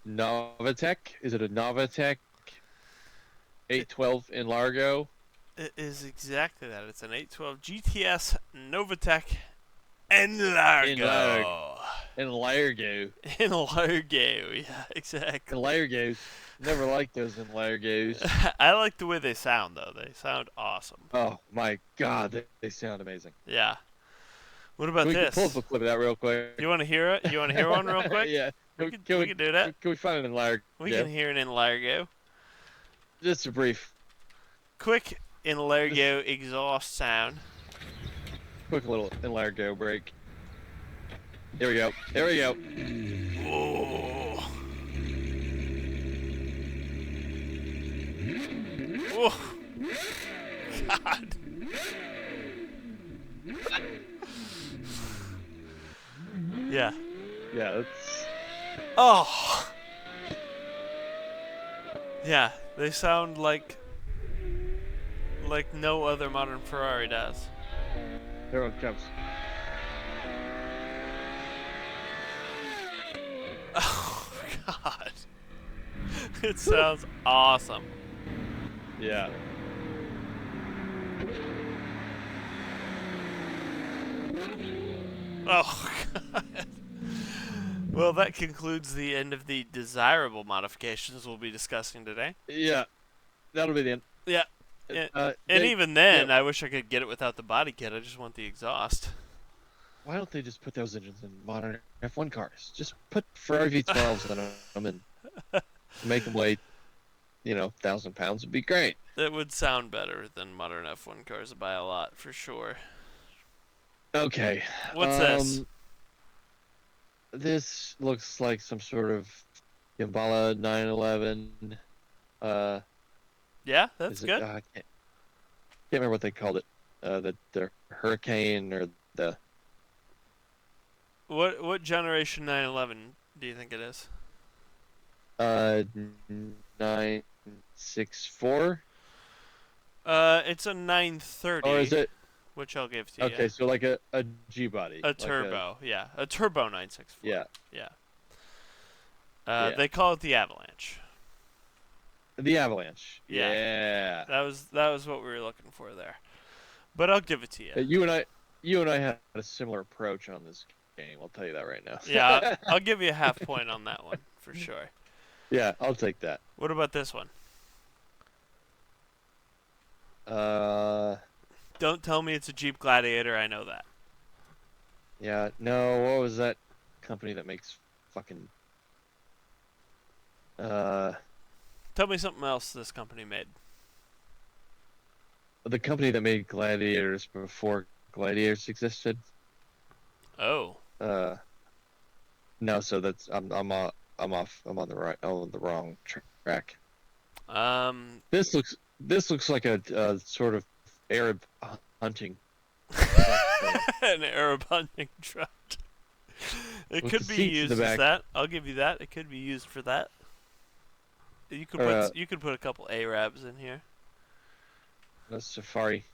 Novatec. Is it a Novatec 812 in Largo? It is exactly that. It's an 812 GTS Novatec in Largo. In Largo. In Largo, yeah, exactly. In Largos. Never liked those in Largos. I like the way they sound, though. They sound awesome. Oh, my God. They sound amazing. Yeah. What about this? Pull up a clip of that real quick. You want to hear it? You want to hear one real quick? Yeah. We can do that. Can we find it in Largo? We can hear it in Largo. Just a brief. Quick in Largo exhaust sound. Quick little in Largo break. Here we go. Here we go. Oh. Oh. God. Yeah. Yeah, that's... Oh. Yeah, they sound like no other modern Ferrari does. Here it comes. Oh God. It sounds awesome. Yeah. Oh God. Well, that concludes the end of the desirable modifications we'll be discussing today. Yeah. That'll be the end. Yeah. And They, even then, yeah, I wish I could get it without the body kit. I just want the exhaust. why don't they just put those engines in modern F1 cars? Just put Ferrari V12s in them and make them weigh, 1,000 pounds. It'd be great. That would sound better than modern F1 cars by a lot, for sure. Okay. What's this? This looks like some sort of Gambala 911. Yeah, that's good. I can't remember what they called it. The Hurricane or the... What generation 911 do you think it is? 964? It's a 930. Or is it? Which I'll give to you. Okay, so like a G body. A turbo, yeah. A turbo 964. Yeah. Yeah. Yeah. They call it the Avalanche. The Avalanche. Yeah. That was what we were looking for there. But I'll give it to you. You and I had a similar approach on this game. I'll tell you that right now. Yeah, I'll give you a half point on that one for sure. Yeah, I'll take that. What about this one? Don't tell me it's a Jeep Gladiator. I know that. Yeah, no, what was that company that makes fucking... Tell me something else this company made. The company that made Gladiators before Gladiators existed. Oh. No, so that's I'm off. I'm on the wrong track. This looks like a sort of Arab hunting. An Arab hunting truck. It With could the be seats in used the as back. that. I'll give you that. It could be used for that. You could put a couple Arabs in here. A Safari.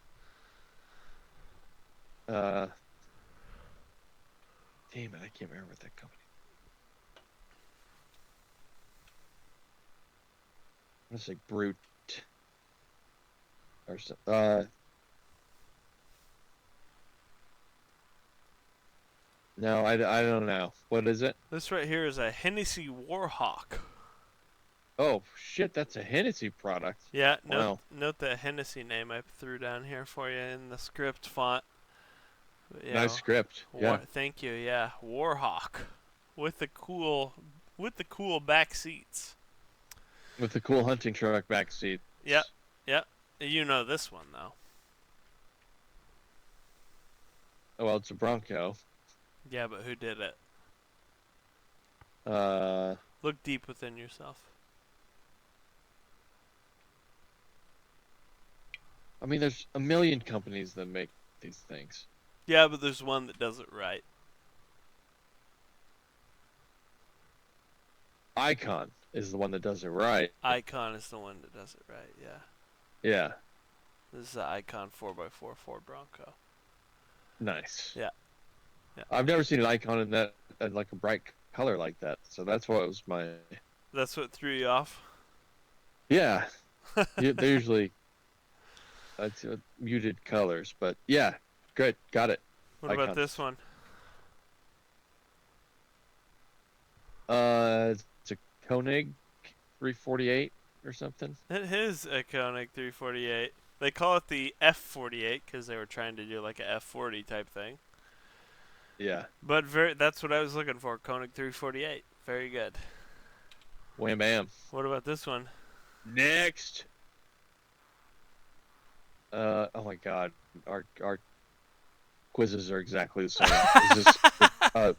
Damn it, I can't remember that company. I'm gonna say Brute. Or no, I don't know. What is it? This right here is a Hennessy Warhawk. Oh shit, that's a Hennessy product. Yeah, Wow. note the Hennessy name I threw down here for you in the script font. You Nice know, script. Yeah. Thank you. Yeah, Warhawk with the cool back seats. With the cool hunting truck back seat. Yep. You know this one though. Oh, well, it's a Bronco. Yeah, but who did it? Uh, Look deep within yourself. I mean, there's a million companies that make these things. Yeah, but there's one that does it right. Icon is the one that does it right. Icon is the one that does it right. Yeah. Yeah. This is the Icon 4x4 Ford Bronco. Nice. Yeah. I've never seen an Icon in that like a bright color like that. So that's what was my... That's what threw you off? Yeah. They're usually muted colors, but yeah. Good. Got it. What Icon. about this one? It's a Koenig 348 or something. It is a Koenig 348. They call it the F48 because they were trying to do like a F40 type thing. Yeah. But that's what I was looking for, Koenig 348. Very good. Wham bam. What about this one? Next. Oh my God, our quizzes are exactly the same. A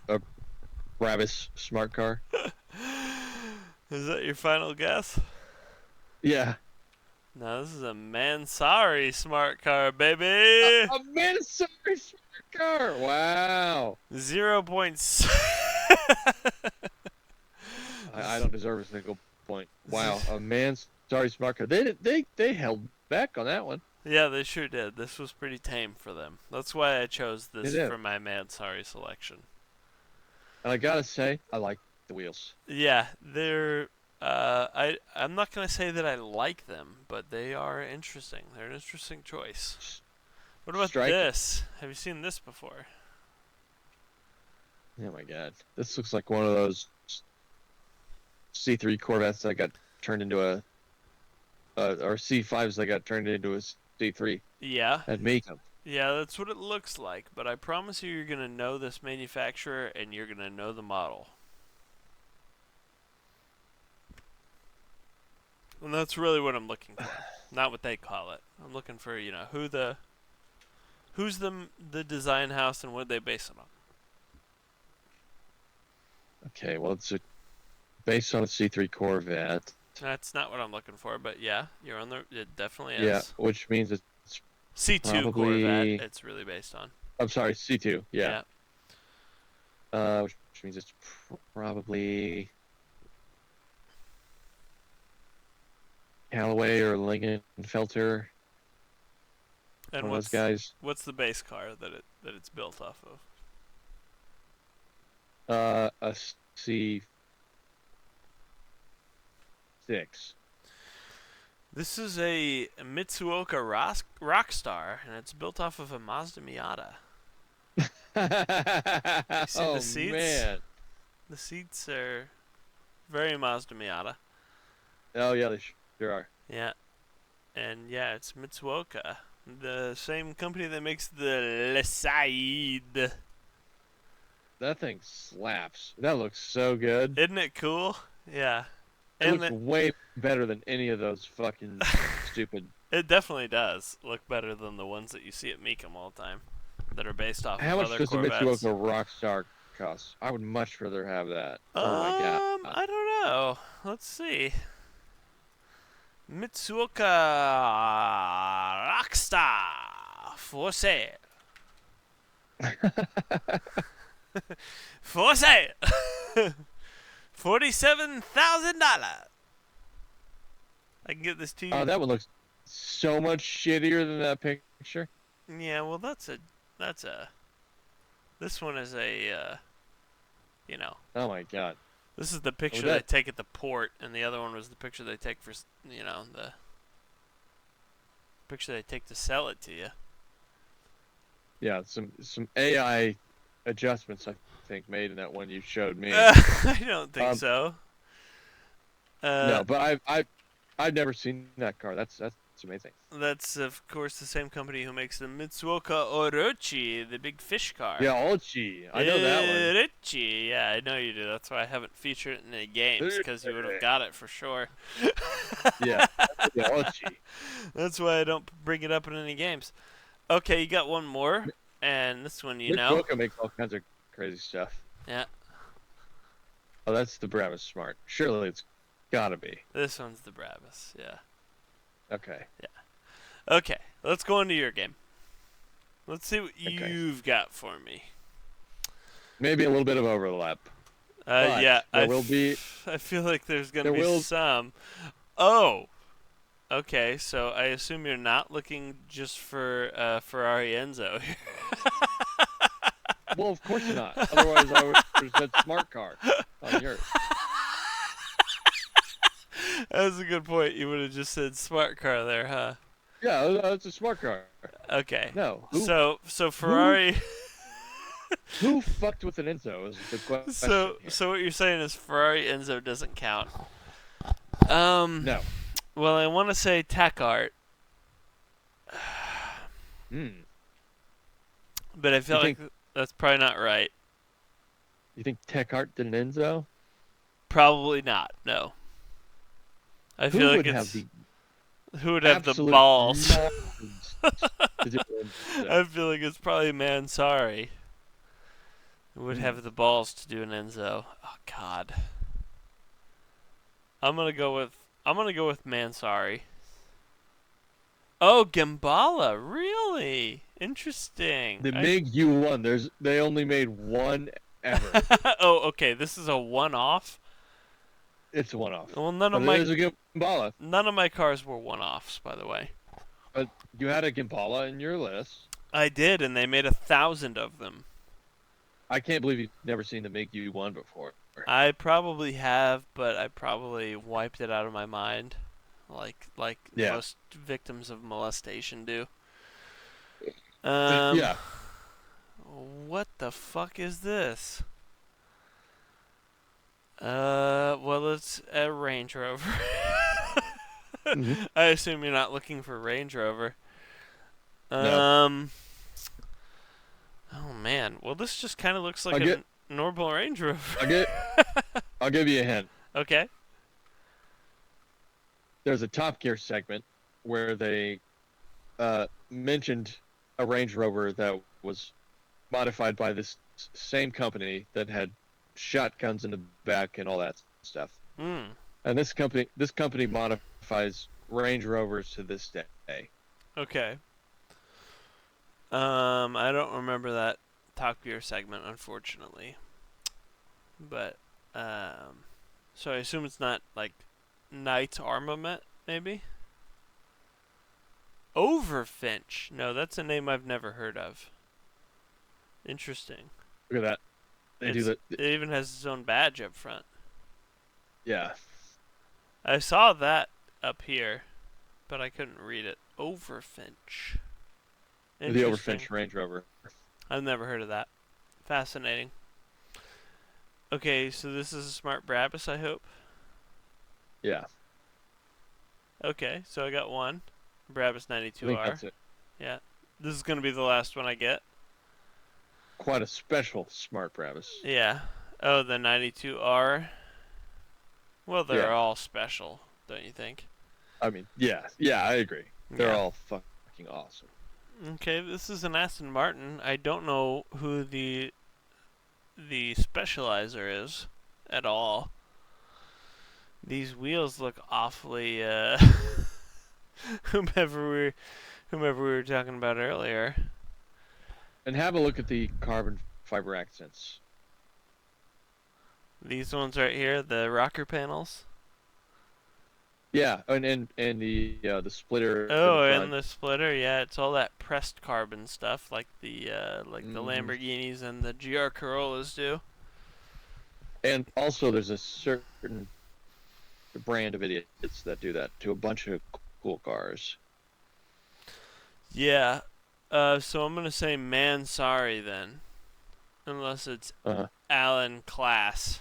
Brabus smart car. Is that your final guess? Yeah. No, this is a Man Sorry smart car, baby. A Man Sorry smart car. Wow. 0 points. I don't deserve a single point. Wow. A Man Sorry smart car. They held back on that one. Yeah, they sure did. This was pretty tame for them. That's why I chose this It is. for my Man Sorry selection. And I gotta say, I like the wheels. Yeah, they're. I'm not gonna say that I like them, but they are interesting. They're an interesting choice. What about Striking. this? Have you seen this before? Oh my god. This looks like one of those C3 Corvettes that got turned into or C5s that got turned into a C3 Yeah. at Macomb. Yeah, that's what it looks like. But I promise you, you're gonna know this manufacturer and you're gonna know the model. And that's really what I'm looking for, not what they call it. I'm looking for, who's the design house and what they base it on. Okay, well it's based on a C3 Corvette. That's not what I'm looking for, but yeah, you're on it definitely is. Yeah, which means it's C2 probably... Corvette, it's really based on. I'm sorry, C2. Yeah. Which means it's probably Callaway or Lingenfelter. And one of those guys. What's the base car that it's built off of? A C6. This is a Mitsuoka Rockstar, and it's built off of a Mazda Miata. You see the seats? Man. The seats are very Mazda Miata. Oh yeah, they sure are. Yeah. And yeah, it's Mitsuoka. The same company that makes the Leside. That thing slaps. That looks so good. Isn't it cool? Yeah. It looks way better than any of those fucking stupid... It definitely does look better than the ones that you see at Mecum all the time that are based off How of much other does the Corvettes. Mitsuoka Rockstar cost? I would much rather have that. Oh my god. I don't know. Let's see. Mitsuoka Rockstar for sale. For sale. $47,000. I can get this to you. Oh, that one looks so much shittier than that picture. Yeah, well, this one is a, Oh my god. this is the picture they take at the port, and the other one was the picture they take for, the picture they take to sell it to you. Yeah, some AI adjustments I think made in that one you showed me. I don't think so. No, but I've never seen that car. That's amazing. That's of course the same company who makes the Mitsuoka Orochi, the big fish car. Yeah, Olchi. I know that one. Orochi, yeah, I know you do. That's why I haven't featured it in any games, because you would have got it for sure. Yeah, Olchi. That's why I don't bring it up in any games. Okay, you got one more, and this one you know. Mitsuoka makes all kinds of crazy stuff. Yeah. Oh, that's the Brabus Smart. Surely it's gotta be. This one's the Brabus, yeah. Okay. Yeah. Okay, let's go into your game. Let's see what you've got for me. Maybe a little bit of overlap. Yeah, there will be. I feel like there's gonna be some. Oh. Okay, so I assume you're not looking just for Ferrari Enzo here. Well, of course not. Otherwise, I would have said smart car on yours. That's a good point. You would have just said smart car there, huh? Yeah, it's a smart car. Okay. No. So Ferrari. Who fucked with an Enzo is the question. So what you're saying is Ferrari Enzo doesn't count. No. Well, I want to say Tech Art. But I feel like that's probably not right. You think Tech Art did an Enzo? Probably not. No. I feel like it's who would have the balls. To do an Enzo? I feel like it's probably Man Sorry. would have the balls to do an Enzo. Oh God. I'm gonna go with Man Sorry. Oh, Gambala, really? Interesting. The MiG U1. They only made one ever. Oh, okay. This is a one-off. It's a one-off. Well, But it is a Gambala. none of my cars were one-offs, by the way. But you had a Gambala in your list. I did, and they made 1,000 of them. I can't believe you've never seen the MiG U1 before. I probably have, but I probably wiped it out of my mind, like Yeah. most victims of molestation do. Yeah. What the fuck is this? Well, it's a Range Rover. Mhm. I assume you're not looking for Range Rover. No. Oh man. Well, this just kind of looks like I'll a normal Range Rover. I'll give you a hint. Okay. There's a Top Gear segment where they mentioned a Range Rover that was modified by this same company that had shotguns in the back and all that stuff. Hmm. And this company modifies Range Rovers to this day. Okay. I don't remember that Top Gear segment, unfortunately. But, so I assume it's not like Knight's Armament, maybe? Overfinch. No, that's a name I've never heard of. Interesting. Look at that. They do that. It even has its own badge up front. Yeah. I saw that up here, but I couldn't read it. Overfinch. The Interesting. Overfinch Range Rover. I've never heard of that. Fascinating. Okay, so this is a smart Brabus, I hope. Yeah. Okay, so I got one. Brabus I think 92R. that's it. Yeah. This is going to be the last one I get. Quite a special smart Brabus. Yeah. Oh, the 92R. Well, they're Yeah. all special, don't you think? I mean, yeah, I agree. They're Yeah. all fucking awesome. Okay, this is an Aston Martin. I don't know who the specializer is at all. These wheels look awfully whomever we were talking about earlier. And have a look at the carbon fiber accents. These ones right here, the rocker panels. Yeah, and the splitter. Oh, in and front. the splitter, yeah, it's all that pressed carbon stuff like the the Lamborghinis and the GR Corollas do. And also, there's a certain brand of idiots that do that to a bunch of cool cars. Yeah. So I'm gonna say Man Sorry then, unless it's Uh-huh. Alan Class.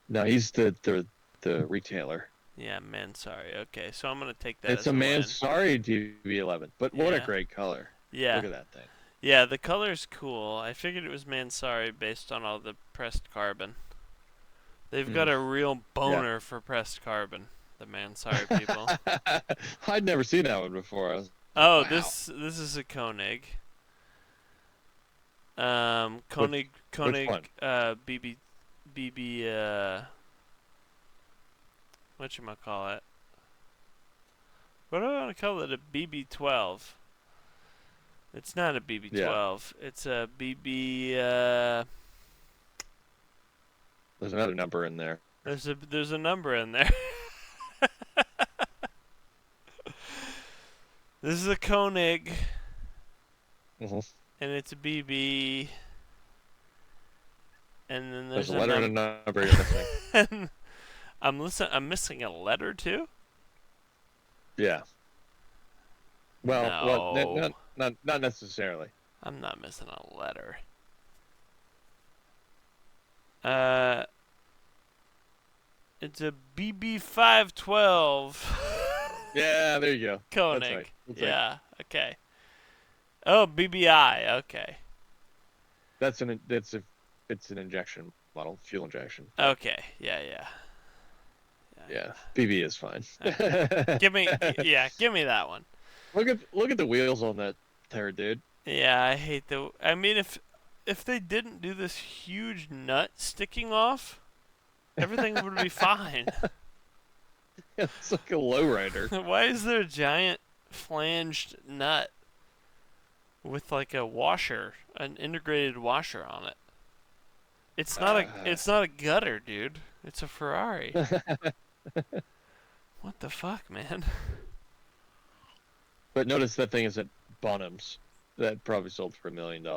No, he's the retailer. Yeah, Man Sorry. Okay, so I'm gonna take that. It's as a Man win. Sorry DB11, but what a Yeah. great color! Yeah. Look at that thing. Yeah, the color's cool. I figured it was Man Sorry based on all the pressed carbon. They've got a real boner for pressed carbon. The Man Sorry people. I'd never seen that one before. Oh, Wow. this is a Koenig. Koenig, one? BB, whatchamacallit? What do I want to call it? A BB12. It's not a BB12. It's a BB, There's another number in there. there's a number in there. This is a Koenig, Mhm. and it's a BB, and then There's there's a letter and a number you're missing. I'm missing a letter too. Yeah. Well, No. not necessarily. I'm not missing a letter. It's a BB512 Yeah, there you go. Koenig. That's right. That's right. Yeah. Okay. Oh, BBI. Okay. It's an injection model, fuel injection. Okay. Yeah. Yeah, BB is fine. Give me that one. Look at the wheels on that there, dude. Yeah, I hate I mean, if they didn't do this huge nut sticking off, everything would be fine. It's like a lowrider. Why is there a giant flanged nut with like a washer, an integrated washer on it? It's not a gutter, dude. It's a Ferrari. What the fuck, man? But notice that thing is at Bonham's. That probably sold for $1 million.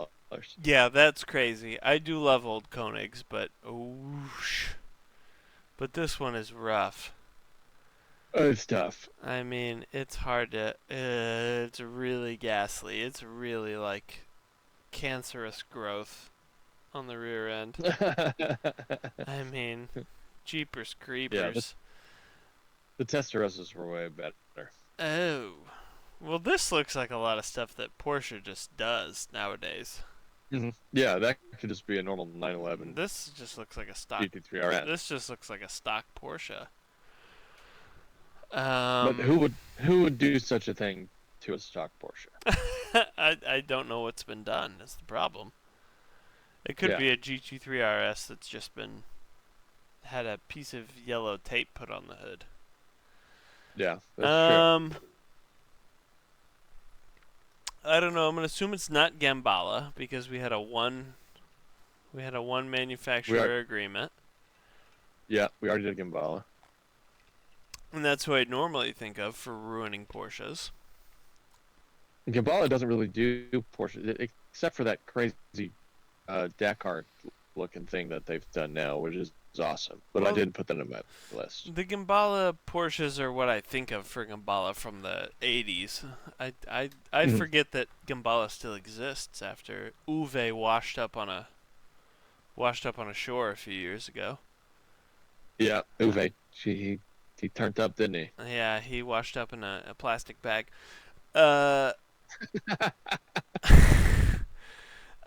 Yeah, that's crazy. I do love old Koenigs, but oosh. But this one is rough. It's tough. I mean, it's hard to. It's really ghastly. It's really like cancerous growth on the rear end. I mean, jeepers creepers. The Testarosas were way better. Oh. Well, this looks like a lot of stuff that Porsche just does nowadays. Yeah, that could just be a normal 911. This just looks like a stock. GT3 RS. This just looks like a stock Porsche. But who would do such a thing to a stock Porsche? I don't know what's been done. That's the problem. It could be a GT3 RS that's just been had a piece of yellow tape put on the hood. Yeah, that's true. I don't know. I'm gonna assume it's not Gambala because we had a one manufacturer agreement. Yeah, we already did Gambala. And that's who I'd normally think of for ruining Porsches. Gambala doesn't really do Porsche, except for that crazy Dakar looking thing that they've done now, which is awesome. But I didn't put that on my list. The Gambala Porsches are what I think of for Gambala from the 80s. I forget that Gambala still exists after Uwe washed up on a shore a few years ago. Yeah, Uwe. He turned up, didn't he? Yeah, he washed up in a plastic bag.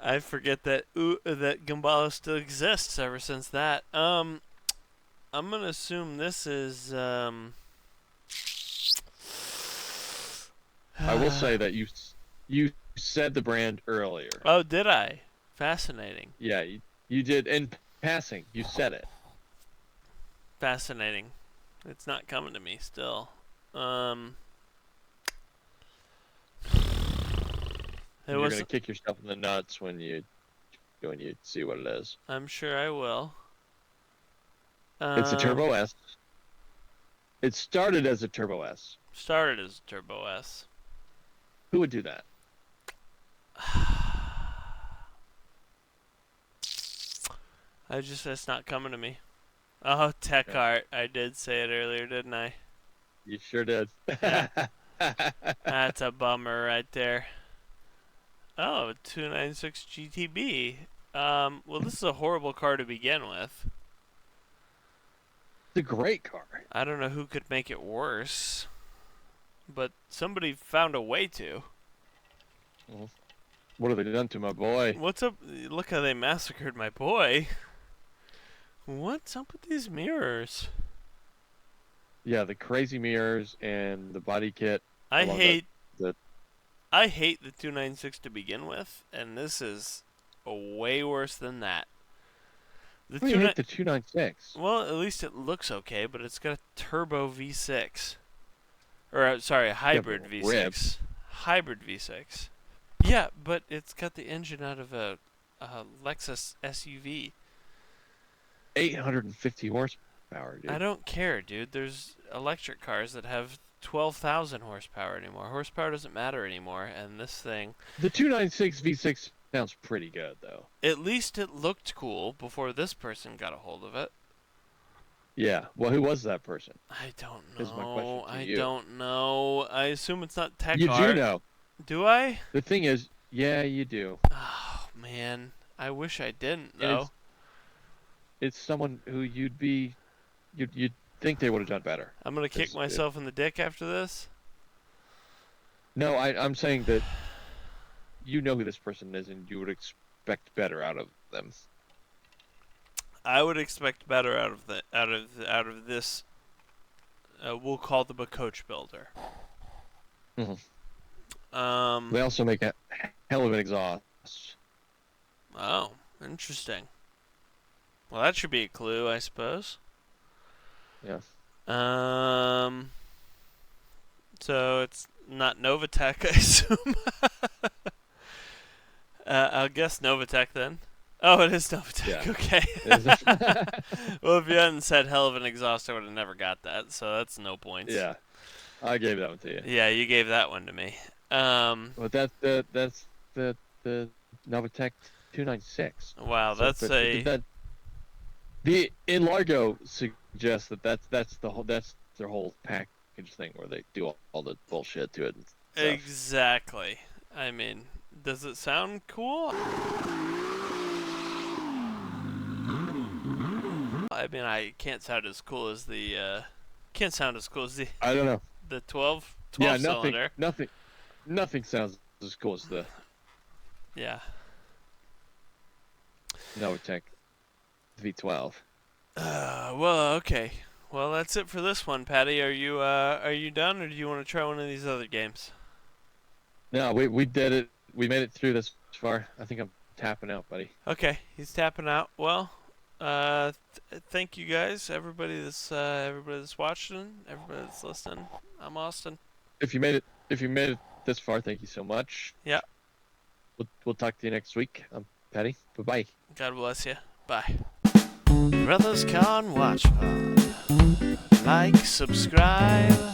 I forget that Gambala still exists ever since that. I'm gonna assume this is. I will say that you said the brand earlier. Oh, did I? Fascinating. Yeah, you did in passing. You said it. Fascinating. It's not coming to me still. You're gonna kick yourself in the nuts when you see what it is. I'm sure I will. It's a Turbo S. It started as a Turbo S. Started as a Turbo S. Who would do that? It's not coming to me. Oh, Tech Art. I did say it earlier, didn't I? You sure did. Yeah. That's a bummer right there. Oh, 296 GTB. Well, this is a horrible car to begin with. It's a great car. I don't know who could make it worse, but somebody found a way to. What have they done to my boy? What's up? Look how they massacred my boy. What's up with these mirrors? Yeah, the crazy mirrors and the body kit. I hate the 296 to begin with, and this is way worse than that. You hate the 296? Well, at least it looks okay, but it's got a turbo V6. Or, sorry, a hybrid V6. Ribs. Hybrid V6. Yeah, but it's got the engine out of a Lexus SUV. 850 horsepower, dude. I don't care, dude. There's electric cars that have 12,000 horsepower anymore. Horsepower doesn't matter anymore, and this thing... The 296 V6 sounds pretty good, though. At least it looked cool before this person got a hold of it. Yeah. Well, who was that person? I don't Is my question know. to I you. don't know. I assume it's not Tech You Art. do know. Do I? The thing is, yeah, you do. Oh, man. I wish I didn't, though. It's someone who you'd think they would have done better. I'm going to kick myself in the dick after this? No, I'm saying that you know who this person is, and you would expect better out of them. I would expect better out of this. We'll call them a coach builder. They also make a hell of an exhaust. Oh, interesting. Well, that should be a clue, I suppose. Yes. So it's not Novatech, I assume. I'll guess Novatech then. Oh, it is Novatech. Yeah. Okay. Well, if you hadn't said hell of an exhaust, I would have never got that. So that's no points. Yeah. I gave that one to you. Yeah, you gave that one to me. But that's the Novatech 296. Wow, So, that's but a. the in Largo suggests that's their whole package thing where they do all the bullshit to it and stuff. Exactly. I mean, does it sound cool? I mean, I can't sound as cool as the. I don't know. The 12 Yeah, cylinder. nothing sounds as cool as the Yeah. Novatech V12. Well, okay. Well, that's it for this one, Patty. Are you done, or do you want to try one of these other games? No, we did it. We made it through this far. I think I'm tapping out, buddy. Okay, he's tapping out. Well, thank you guys, everybody that's watching, everybody that's listening. I'm Austin. If you made it this far, thank you so much. Yeah. We'll talk to you next week. I'm Patty. Bye-bye. God bless you. Bye. Brothers Con Watch Pod. Like, subscribe,